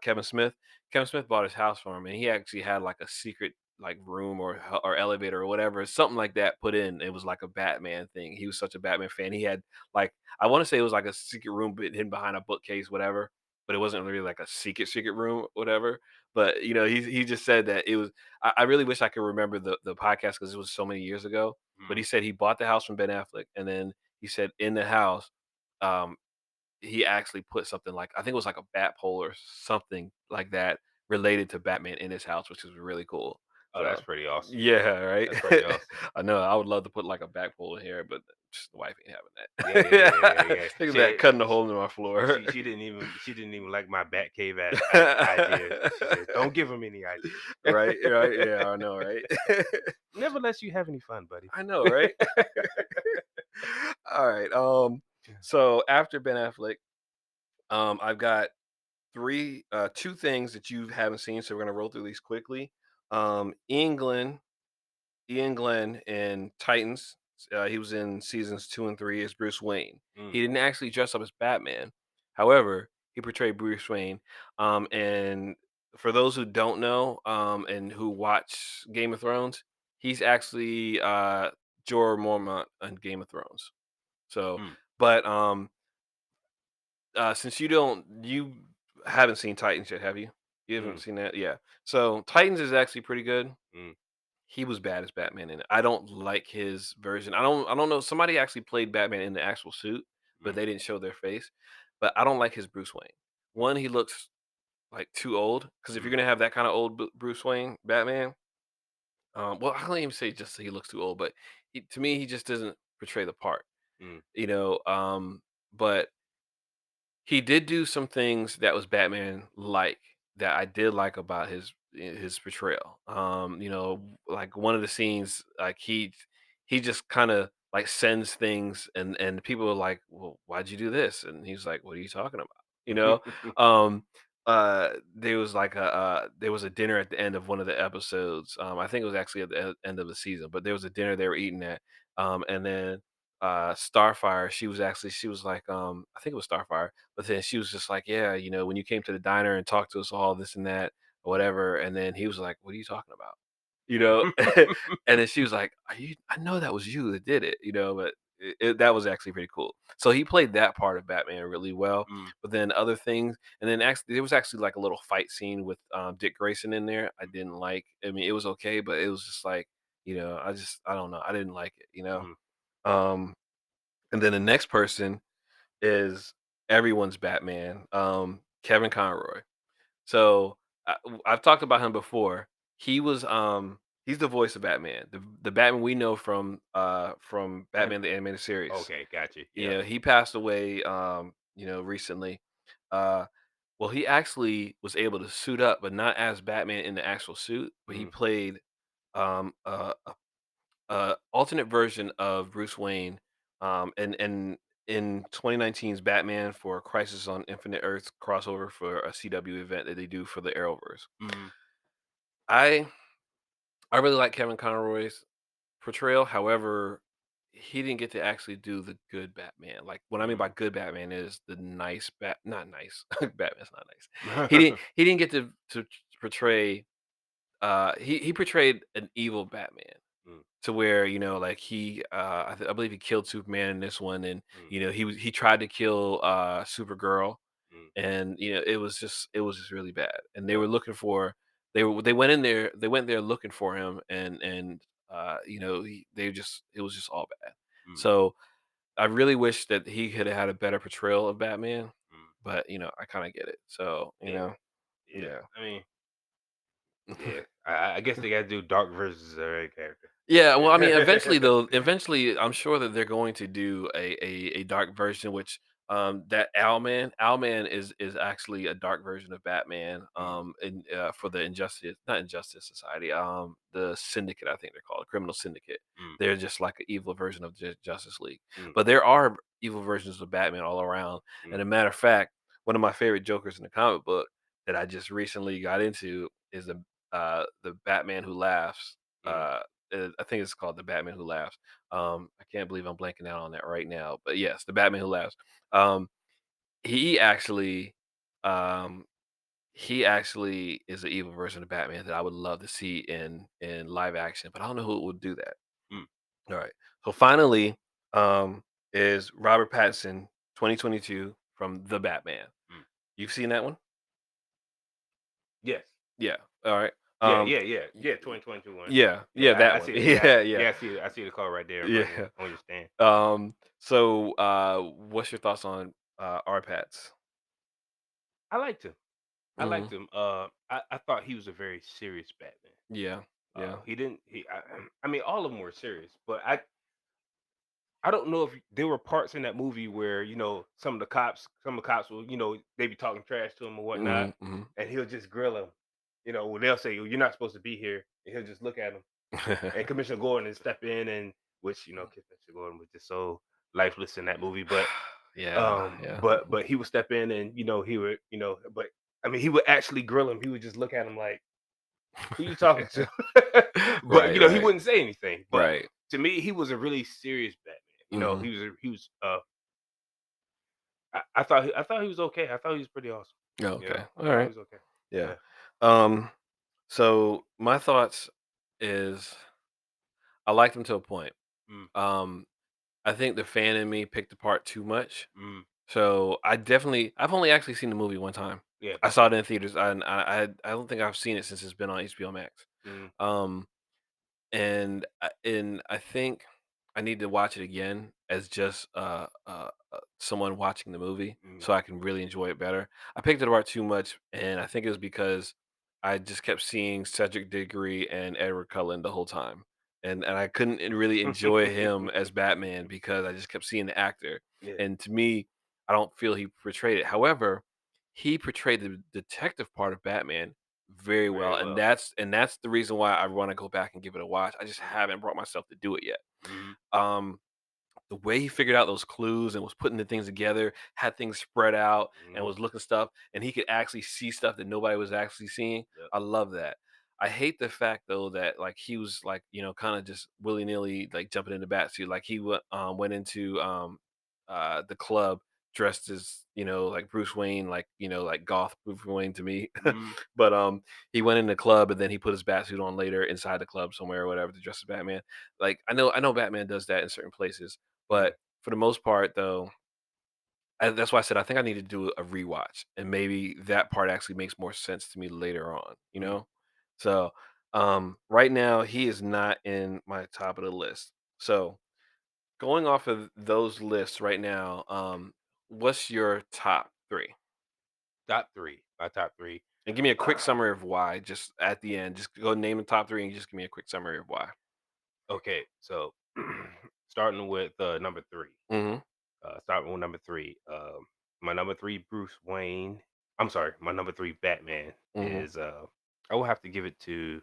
Kevin Smith. Kevin Smith bought his house for him, and he actually had like a secret like room or elevator or whatever, something like that put in. It was like a Batman thing. He was such a Batman fan. He had like I want to say it was like a secret room hidden behind a bookcase, whatever. But it wasn't really like a secret room, whatever. But he just said that it was I really wish I could remember the podcast because it was so many years ago. But he mm. said he bought the house from Ben Affleck, and then he said in the house, um, he actually put something like I think it was like a bat pole or something like that related to Batman in his house, which is really cool. Oh, that's So pretty awesome. yeah, right. That's pretty awesome. I know I would love to put like a bat pole in here, but just the wife ain't Yeah, having yeah, yeah, yeah, that. yeah, yeah. Look at that cutting a hole in my floor. She didn't even like my Batcave idea. She says, "Don't give him any ideas." Right, right, yeah, I know, right? Never lets you have any fun, buddy. I know, right? All right. So after Ben Affleck, I've got two things that you haven't seen. So we're gonna roll through these quickly. Ian Glenn, in Titans. He was in seasons 2 and 3 as Bruce Wayne. Mm, He didn't actually dress up as Batman. However, he portrayed Bruce Wayne. And for those who don't know, and who watch Game of Thrones, he's actually Jorah Mormont on Game of Thrones. So, mm, but since you haven't seen Titans yet, have you? You haven't mm, seen that, yeah. So Titans is actually pretty good. mm, He was bad as Batman in it. I don't like his version. I don't know. Somebody actually played Batman in the actual suit, but mm, they didn't show their face. But I don't like his Bruce Wayne. mm, One, he looks like too old. Because if you're mm, gonna have that kind of old Bruce Wayne Batman, well, I don't even say just he looks too old, but to me, he just doesn't portray the part. mm, You know, but he did do some things that was Batman like that I did like about his his portrayal. Like one of the scenes, like he just kind of like sends things, and people are like, "Well, why'd you do this?" And he's like, "What are you talking about?" You know. Um, there was a dinner at the end of one of the episodes. I think it was actually at the end of the season, but there was a dinner they were eating at. And then Starfire, she was like, I think it was Starfire, but then she was just like, yeah, when you came to the diner and talked to us all this and that or whatever, and then he was like, what are you talking about? You know, and then she was like, "Are you? I know that was you that did it, but that was actually pretty cool." So he played that part of Batman really well. Mm, But then other things, and then actually there was actually like a little fight scene with Dick Grayson in there. I didn't like. I mean, it was okay, but it was just like, I don't know. I didn't like it. mm, Um, and then the next person is everyone's Batman, Kevin Conroy. So I've talked about him before. He's the voice of Batman, the Batman we know from and Batman the Animated Series. okay, got you. Yeah. He passed away recently. Uh well, he actually was able to suit up, but not as Batman in the actual suit, but he Mm, played um a, alternate version of Bruce Wayne, and in 2019's Batman for Crisis on Infinite Earths crossover for a CW event that they do for the Arrowverse. mm, I I really like Kevin Conroy's portrayal. However, he didn't get to actually do the good Batman. Like what I mean mm. by good Batman is the nice not nice. Batman's not nice. He didn't get to portray he portrayed an evil Batman Mm, to where like I believe he killed Superman in this one, and mm, he tried to kill Supergirl, mm. and it was just really bad, and they Yeah. were looking for they went there looking for him, and it was just all bad. Mm, So I really wish that he could have had a better portrayal of Batman, mm. but I kind of get it. So Yeah. Yeah. yeah. I mean, yeah. I guess they got to do dark versions of every character. Yeah, well, I mean, eventually, I'm sure that they're going to do a dark version, which that Owlman is actually a dark version of Batman. Mm, In For the not Injustice Society, the Syndicate, I think they're called, Criminal Syndicate. mm, They're just like an evil version of Justice League, mm, but there are evil versions of Batman all around. And mm, a matter of fact, one of my favorite Jokers in the comic book that I just recently got into is the Batman Who Laughs. mm, I think it's called The Batman Who Laughs. I can't believe I'm blanking out on that right now, but yes, The Batman Who Laughs. Um, he actually, um, he actually is an evil version of Batman that I would love to see in live action, but I don't know who would do that. mm, All right, so finally, is Robert Pattinson, 2022 from The Batman. mm. You've seen that one? Yes. Yeah. All right. Yeah, Um, yeah, yeah, y- yeah. 2022 one. yeah, Yeah, I that one. see it. Yeah, Yeah, yeah, yeah. I see the call right there in front of me yeah. on your stand. So, what's your thoughts on R-Pats? I liked him. I liked Mhm. him. I thought he was a very serious Batman. Yeah, yeah. He didn't. I mean, all of them were serious, but I don't know if there were parts in that movie where some of the cops will, they be talking trash to him or whatnot, Mhm, mhm. and he'll just grill him. When they'll say, "Oh, you're not supposed to be here," and he'll just look at him, and Commissioner Gordon and step in, and which Commissioner Gordon was just so lifeless in that movie, but Yeah, yeah. but he would step in, and he would, but I mean, he would actually grill him. He would just look at him like, "Who you talking to?" But Right, he right, wouldn't say anything. But right. to me, he was a really serious Batman. Mhm. He was. I thought he was okay. I thought he was pretty awesome. Oh, You know, okay. I thought he Alright. was okay. Yeah. Yeah. Um, so my thoughts is I liked him to a point. Mm, Um, I think the fan in me picked apart too much. mm, So I've only actually seen the movie one time. yeah. I saw it in theaters, and I don't think I've seen it since it's been on HBO Max. Mm, Um, and I think I need to watch it again as just someone watching the movie, mm, so I can really enjoy it better. I picked it apart too much, and I think it was because I just kept seeing Cedric Diggory and Edward Cullen the whole time, and I couldn't really enjoy him as Batman because I just kept seeing the actor, yeah. and to me, I don't feel he portrayed it. However, he portrayed the detective part of Batman very well, very and well. that's the reason why I wanna go back and give it a watch. I just Mhm, haven't brought myself to do it yet. mhm, Um, the way he figured out those clues and was putting the things together, had things spread out and mhm, was looking stuff, and he could actually see stuff that nobody was actually seeing. yep, I love that. I hate the fact though that like he was like, kind of just willy-nilly like jumping in the backseat. Like he went into the club dressed as, like Bruce Wayne, like, like goth Bruce Wayne to me. mhm, But he went in the club and then he put his bat suit on later inside the club somewhere or whatever to dress as Batman. Like I know Batman does that in certain places, yeah, but for the most part, though, that's why I said I think I need to do a rewatch, and maybe that part actually makes more sense to me later on. mhm. So right now he is not in my top of the list. So going off of those lists right now, what's your top three? Top 3, my top 3. And give me a quick summary of why. Just at the end, just go name the top three and just give me a quick summary of why. Okay, so starting with number 3. Hmm. Starting with number 3. My number 3 Bruce Wayne. I'm sorry, my number 3 Batman Hmm. is I will have to give it to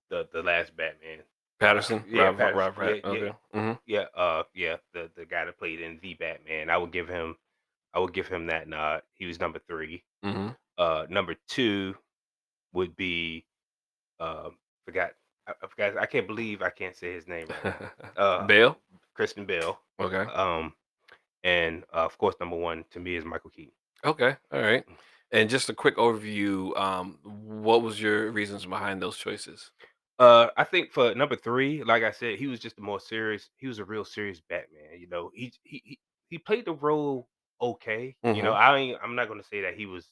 the last Batman. Patterson, Yeah, Rob, Patterson. Rob Pratt. Yeah, yeah, Okay. Hmm. yeah. Yeah, the guy that played in the Batman. I would give him that nod. He was number 3. Hmm. Number 2 would be forgot. I forgot. I can't believe I can't say his name right now. Bale. Kristen Bell. Okay. Um, and of course, number 1 to me is Michael Keaton. Okay, all right. And just a quick overview, what was your reasons behind those choices? I think for number 3, like I said, he was just a more serious. He was a real serious Batman. You know, he played the role okay. You know, Mhm, I'm not going to say that he was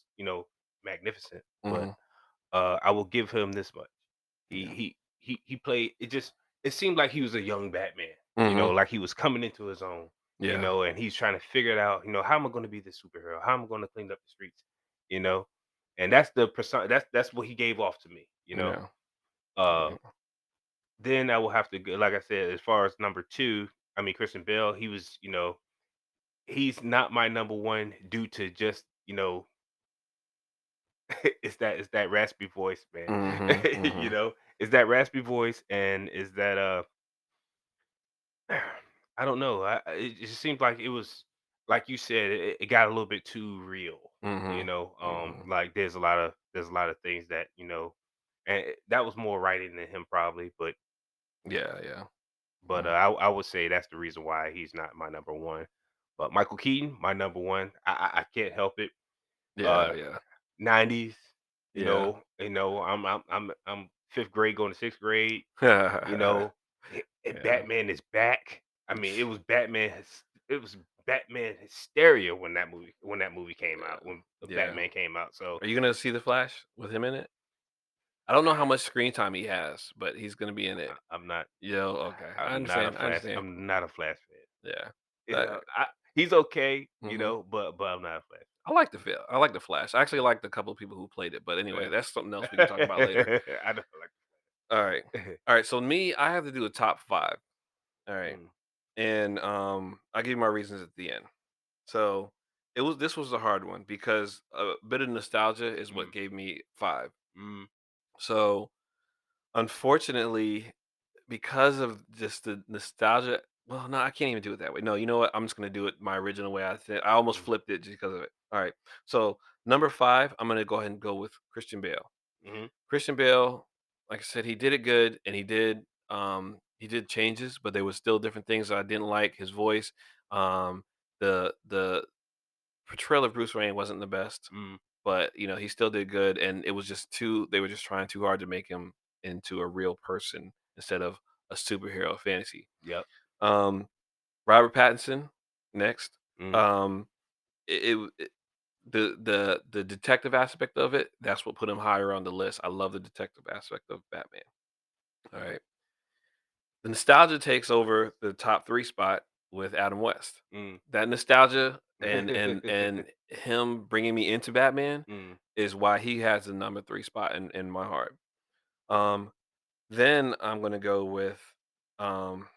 magnificent, but mhm. I will give him this much. He Yeah. he he played. It seemed like he was a young Batman. You know, Mhm. like he was coming into his own. You Yeah. know, and he's trying to figure it out. You know, how am I going to be this superhero? How am I going to clean up the streets? You know, and that's the persona. That's what he gave off to me. You know. Yeah. Uh, Yeah. then I will have to go, like I said, as far as number 2, I mean Christian Bale, he was, he's not my number 1 due to just, it's that raspy voice, man. Mhm, you mhm. know, it's that raspy voice and is that I don't know. It just seemed like it was like you said, it got a little bit too real. Mhm. Mhm. Like there's a lot of things that, and that was more writing than him probably, Yeah, yeah. but Mm. I would say that's the reason why he's not my number 1. But Michael Keaton, my number 1. I can't help it. Yeah, Uh, yeah. 90s, Yeah. I'm 5th grade going to 6th grade, you Yeah. know, Batman is back. I mean, it was Batman hysteria when that movie came Yeah. out, when the Yeah. Batman came out. So Are you gonna see The Flash with him in it? I don't know how much screen time he has, but he's gonna be in it. I'm not Yo, okay. I I'm not a understand, I Flash understand. I'm not a Flash fan. Yeah. You That know, he's okay, mhm. but I'm not a Flash. I like the Flash. I actually liked a couple of people who played it, but anyway, Yeah. that's something else we can talk about later. I don't like All right. All right, so me, I have to do a top 5. All right. mm, And I'll give you my reasons at the end. So, this was a hard one because a bit of nostalgia is what mm, gave me 5. mm, So, unfortunately, because of just the nostalgia, well, no, I can't even do it that way. No, you know what? I'm just gonna do it my original way. I almost mm, flipped it just because of it. All right. So number 5, I'm gonna go ahead and go with Christian Bale. mhm, Christian Bale, like I said, he did it good, and he did changes, but there was still different things that I didn't like. His voice, um, the portrayal of Bruce Wayne wasn't the best, mm, but he still did good, and it was just too. They were just trying too hard to make him into a real person instead of a superhero fantasy. yep, Um, Robert Pattinson next. mm, Um, the detective aspect of it, that's what put him higher on the list. I love the detective aspect of Batman. All right. The nostalgia takes over the top 3 spot with Adam West. mm. That nostalgia and him bringing me into Batman Mm, is why he has the number 3 spot in my heart. Um, then I'm gonna go with, um,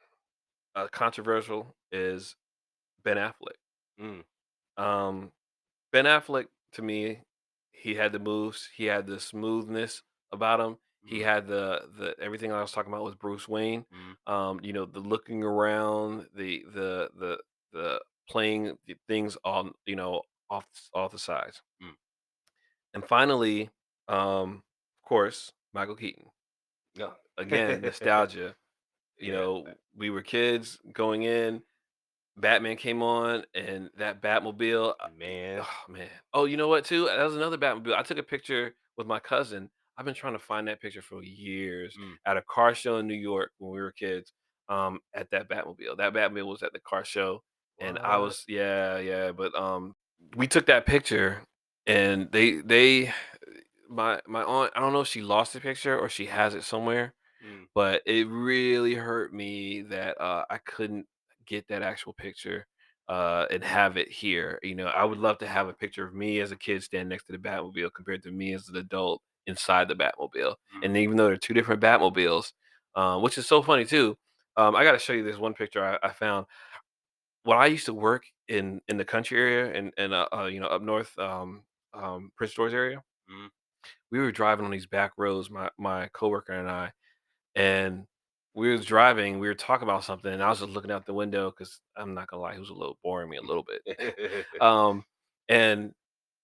controversial is Ben Affleck. mm, Um, Ben Affleck, to me, he had the moves, he had the smoothness, about him. He Mhm, had the everything I was talking about with Bruce Wayne. mhm, The looking around, the playing the things on, off the sides. mm. And finally, of course, Michael Keaton. No. Again, nostalgia. Yeah, We were kids going in, Batman came on, and that Batmobile, man. oh, man. Oh, you know what, too? That was another Batmobile. I took a picture with my cousin. I've been trying to find that picture for years Mm. at a car show in New York when we were kids, at that Batmobile. That Batmobile was at the car show, and I What? was yeah, yeah, but, we took that picture, and they my aunt, I don't know if she lost the picture or she has it somewhere, Mm, but it really hurt me that, I couldn't get that actual picture, and have it here. I would love to have a picture of me as a kid standing next to the Batmobile compared to me as an adult inside the Batmobile. mm, And even though they're two different Batmobiles, which is so funny too. I got to show you this one picture I found. When I used to work in the country area and up north, Prince George area, mm. we were driving on these back roads, my coworker and I, and we was driving, we were talking about something, and I was just looking out the window because I'm not gonna lie, he was a little boring me a little bit. Um, and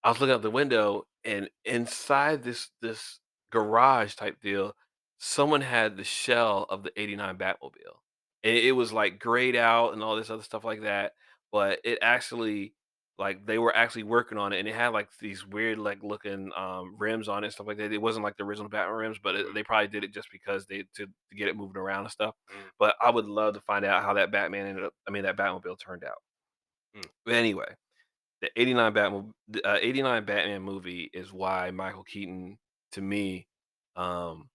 I was looking out the window, and inside this garage type deal, someone had the shell of the '89 Batmobile. It was like grayed out and all this other stuff like that, but it actually like they were actually working on it, and it had like these weird like looking rims on it and stuff like that. It wasn't like the original Batman rims, but Mm, they probably did it just because to get it moving around and stuff. mm, But I would love to find out how that that Batmobile turned out. mm, But anyway, the '89 Batman movie is why Michael Keaton, to me, um,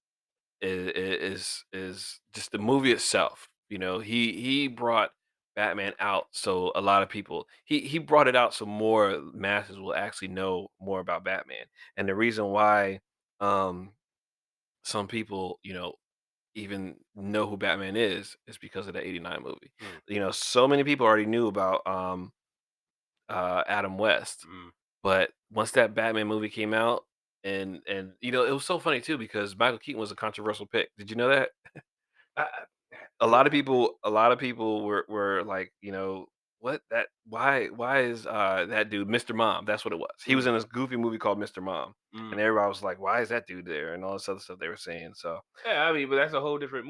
is just the movie itself. He brought Batman out so a lot of people he brought it out so more masses will actually know more about Batman. And the reason why um some people, even know who Batman is because of the '89 movie. mm, So many people already knew about Adam West. mm. But once that Batman movie came out, and it was so funny too because Michael Keaton was a controversial pick. Did you know that? I I A lot of people were like, what that why is that dude Mr. Mom? That's what it was. He was mm, in this goofy movie called Mr. Mom. And mm. everybody was like, why is that dude there? And all this other stuff they were saying. So Yeah, I mean, but that's a whole different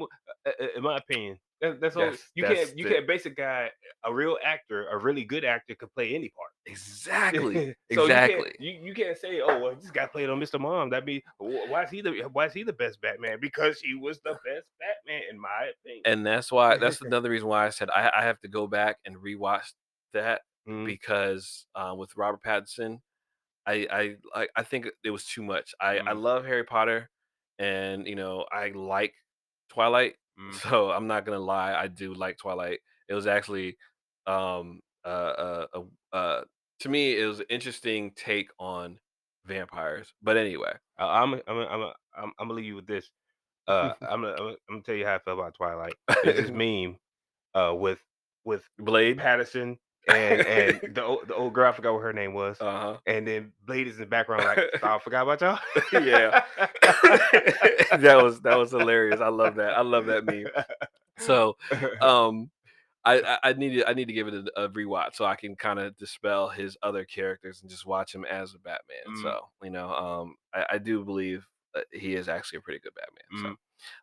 in my opinion. That's all that's you the can't base a guy a real actor, a really good actor could play any part. exactly. So Exactly. you can't say, "Oh, well, this guy played on Mr. Mom." That be why is he the best Batman? Because he was the best Batman in my And that's another reason why I said I have to go back and rewatch that opinion. because, with Robert Pattinson, I think it was too much. I Mm, love Harry Potter, and, I like Twilight, mm, so I'm not gonna lie, I do like Twilight. It was actually, um, to me, it was an interesting take on vampires, but anyway. I'm gonna leave you with this. I'm gonna tell you how I feel about Twilight. There's this meme with Blade? Patterson and the old girl. I forgot what her name was, Uh-huh. and then Blade is in the background. Like, so I forgot about Yeah. That was hilarious. I love that meme. So, um, I need to give it a rewatch so I can kind of dispel his other characters and just watch him as a Batman. mm, So, I do believe that he is actually a pretty good Batman.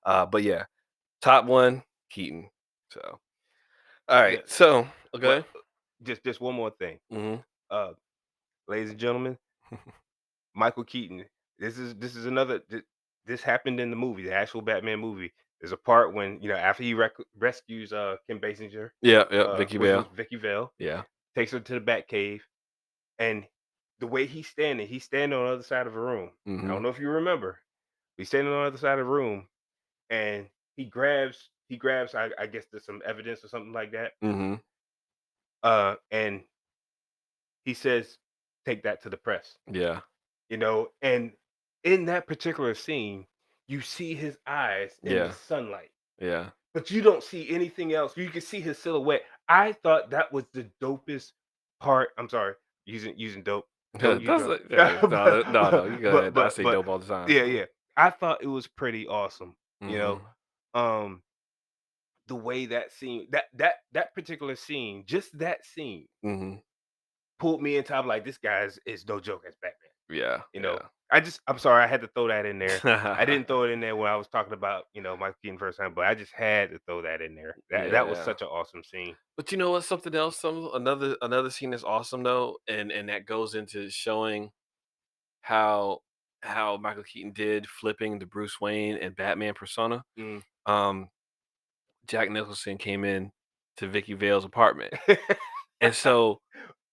So, mm. but yeah, top one, Keaton. So, all right. Yeah. So, Well, okay. just one more thing, Hmm. uh, ladies and gentlemen. Michael Keaton. This is another. This happened in the movie, the actual Batman movie. There's a part when after he rescues Kim Basinger, Yeah, yeah. Vicky which was Vale. Vicky Vale, Yeah. takes her to the Batcave, and the way he's standing on the other side of a room. I Hmm. don't know if you remember. He's standing on the other side of the room, and he grabs. I guess there's some evidence or something like that. Hmm. And he says, "Take that to the press." Yeah. And in that particular scene, you see his eyes in the Yeah. sunlight, Yeah. but you don't see anything else. You can see his silhouette. I thought that was the dopest part. I'm sorry, using dope. Don't use That's drugs. like, yeah, no, no, no. You go ahead. I say But dope all the time. yeah, yeah. I thought it was pretty awesome. You know, Mhm. um, the way that scene, that particular scene, just that scene, Mhm. pulled me into. I'm like, this guy is no joke as Batman. Yeah, You know, yeah. I'm sorry, I had to throw that in there. I didn't throw it in there when I was talking about, Michael Keaton first time, but I just had to throw that in there. That was Yeah. such an awesome scene. But you know what? Something else, another scene that's awesome though, and that goes into showing how Michael Keaton did flipping the Bruce Wayne and Batman persona. Mm. Um, Jack Nicholson came in to Vicky Vale's apartment, and so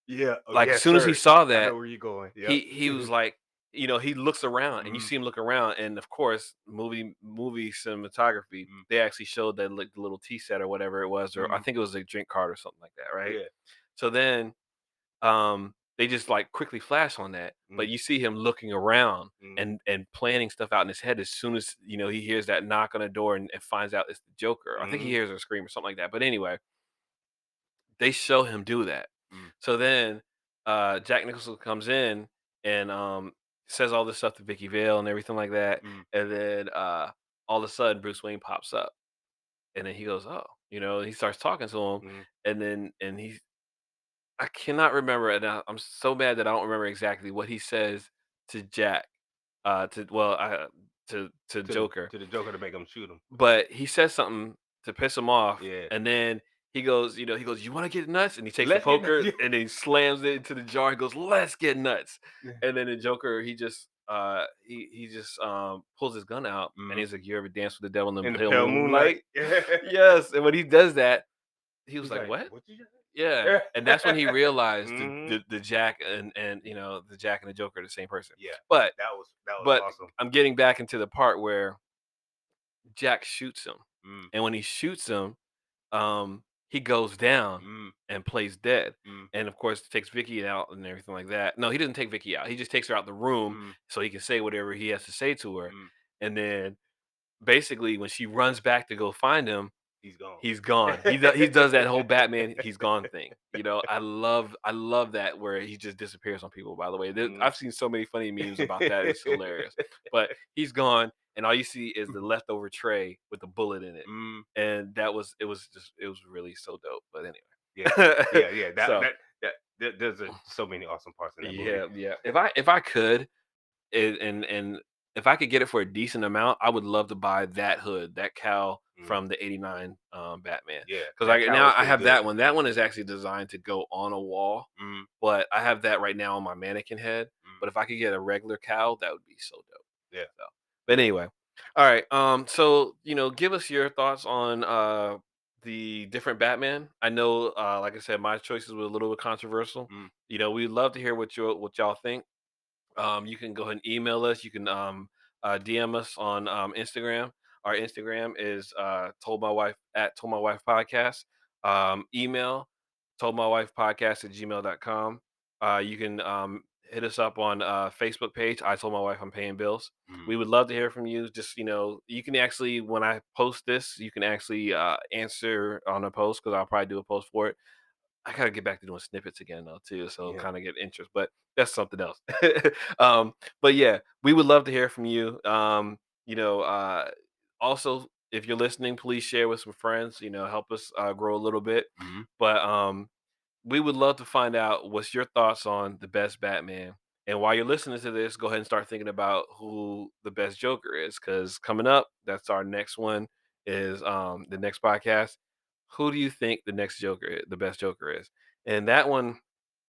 Yeah. Oh, like as yes, soon as he sir. saw I know that, where you're going. Yep. he was like, he looks around and you Mm, see him look around, and of course, movie cinematography, mm, they actually showed that like the little tea set or whatever it was, or I mm. think it was a drink card or something like that, right? Yeah. So then they just like quickly flash on that, Mm, but you see him looking around mm, and planning stuff out in his head as soon as he hears that knock on the door and finds out it's the Joker. I think he mm, hears her scream or something like that. But anyway, they show him do that. mm, So then Jack Nicholson comes in and says all this stuff to Vicky Vale and everything like that, mm, and then all of a sudden Bruce Wayne pops up, and then he goes, "Oh," he starts talking to him, mm. and then I cannot remember, and I'm so mad that I don't remember exactly what he says to Jack, to well, to Joker, To the Joker to make him shoot him. but he says something to piss him off, Yeah. and then he goes, "You want to get nuts?" And he takes the Let's get poker yeah. and then he slams it into the jar. He goes, "Let's get nuts," Yeah. and then the Joker he just pulls his gun out and Mhm. he's like, "You ever dance with the devil in In the the pale pale moonlight?" moonlight. Yeah. Yes, and when he does that, he was He's like, like, "What?" "What you just Yeah, say?" and that's when he realized Mhm. the Jack and the Jack and the Joker are the same person. Yeah. But That was but awesome. I'm getting back into the part where Jack shoots him, Mm, and when he shoots him, he goes down mm, and plays dead, mm, and of course takes Vicky out and everything like that. No, he doesn't take Vicky out. He just takes her out the room mm, so he can say whatever he has to say to her, mm. and then basically when she runs back to go find him, He's gone. he's gone. He does that whole Batman he's gone thing. I love that where he just disappears on people, by the way. Mm. I've seen so many funny memes about that. It's hilarious. But he's gone and all you see is the leftover tray with a bullet in it. Mm. And it was really so dope. But Yeah. anyway. Yeah, yeah. So, There's so many awesome parts in that movie. yeah, yeah. If I could and if I could get it for a decent amount, I would love to buy that hood, that cowl Mm. from the '89 Batman. Yeah, Because that cow now was I pretty have good. that one. That one is actually designed to go on a wall, Mm, but I have that right now on my mannequin head. mm. But if I could get a regular cowl, that would be so dope. Yeah. So, but anyway, all right. So give us your thoughts on the different Batman. I know, like I said, my choices were a little bit controversial. Mm. We'd love to hear what y'all think. You can go ahead and email us. You can DM us on Instagram. Our Instagram is told my wife at told my wife podcast. Email told my wife podcast at gmail.com. You can hit us up on Facebook page. I told my wife I'm paying bills. Mm. We would love to hear from you. Just you can actually when I post this, you can actually answer on a post because I'll probably do a post for it. I gotta get back to doing snippets again though too, so Yeah. kind of get interest, but that's something else. But yeah, we would love to hear from you. You know, also if you're listening, please share with some friends. Help us grow a little bit. Mhm. But we would love to find out what's your thoughts on the best Batman. And while you're listening to this, go ahead and start thinking about who the best Joker is, because coming up, that's our next one. Is the next podcast who do you think the best Joker is? And that one,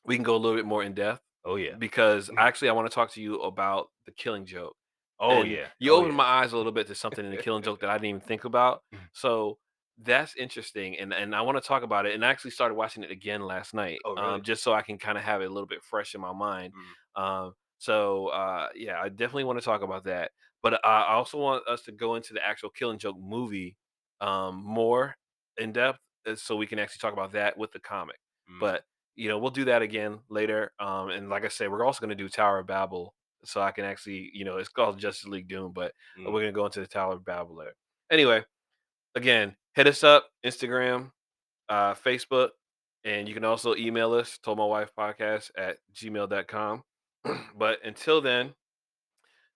we can go a little bit more in depth Oh, yeah. because actually, I want to talk to you about the Killing Joke. Oh, And yeah. you Oh, opened yeah. my eyes a little bit to something in the Killing Joke that I didn't even think about. So that's interesting, and I want to talk about it. And I actually started watching it again last night, Oh, really? just so I can kind of have it a little bit fresh in my mind. Mm, Yeah, I definitely want to talk about that. But I also want us to go into the actual Killing Joke movie more in depth, so we can actually talk about that with the comic. mm, But we'll do that again later. And like I said, we're also going to do Tower of Babel, so I can actually, it's called Justice League Doom, but mm. we're going to go into the Tower of Babel later. Anyway, again, hit us up Instagram, Facebook, and you can also email us, told my wife podcast at gmail.com. But until then,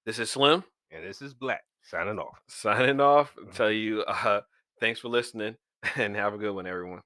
this is Slim. And this is Black signing off. Signing off. Mhm. Tell you, thanks for listening, and have a good one, everyone.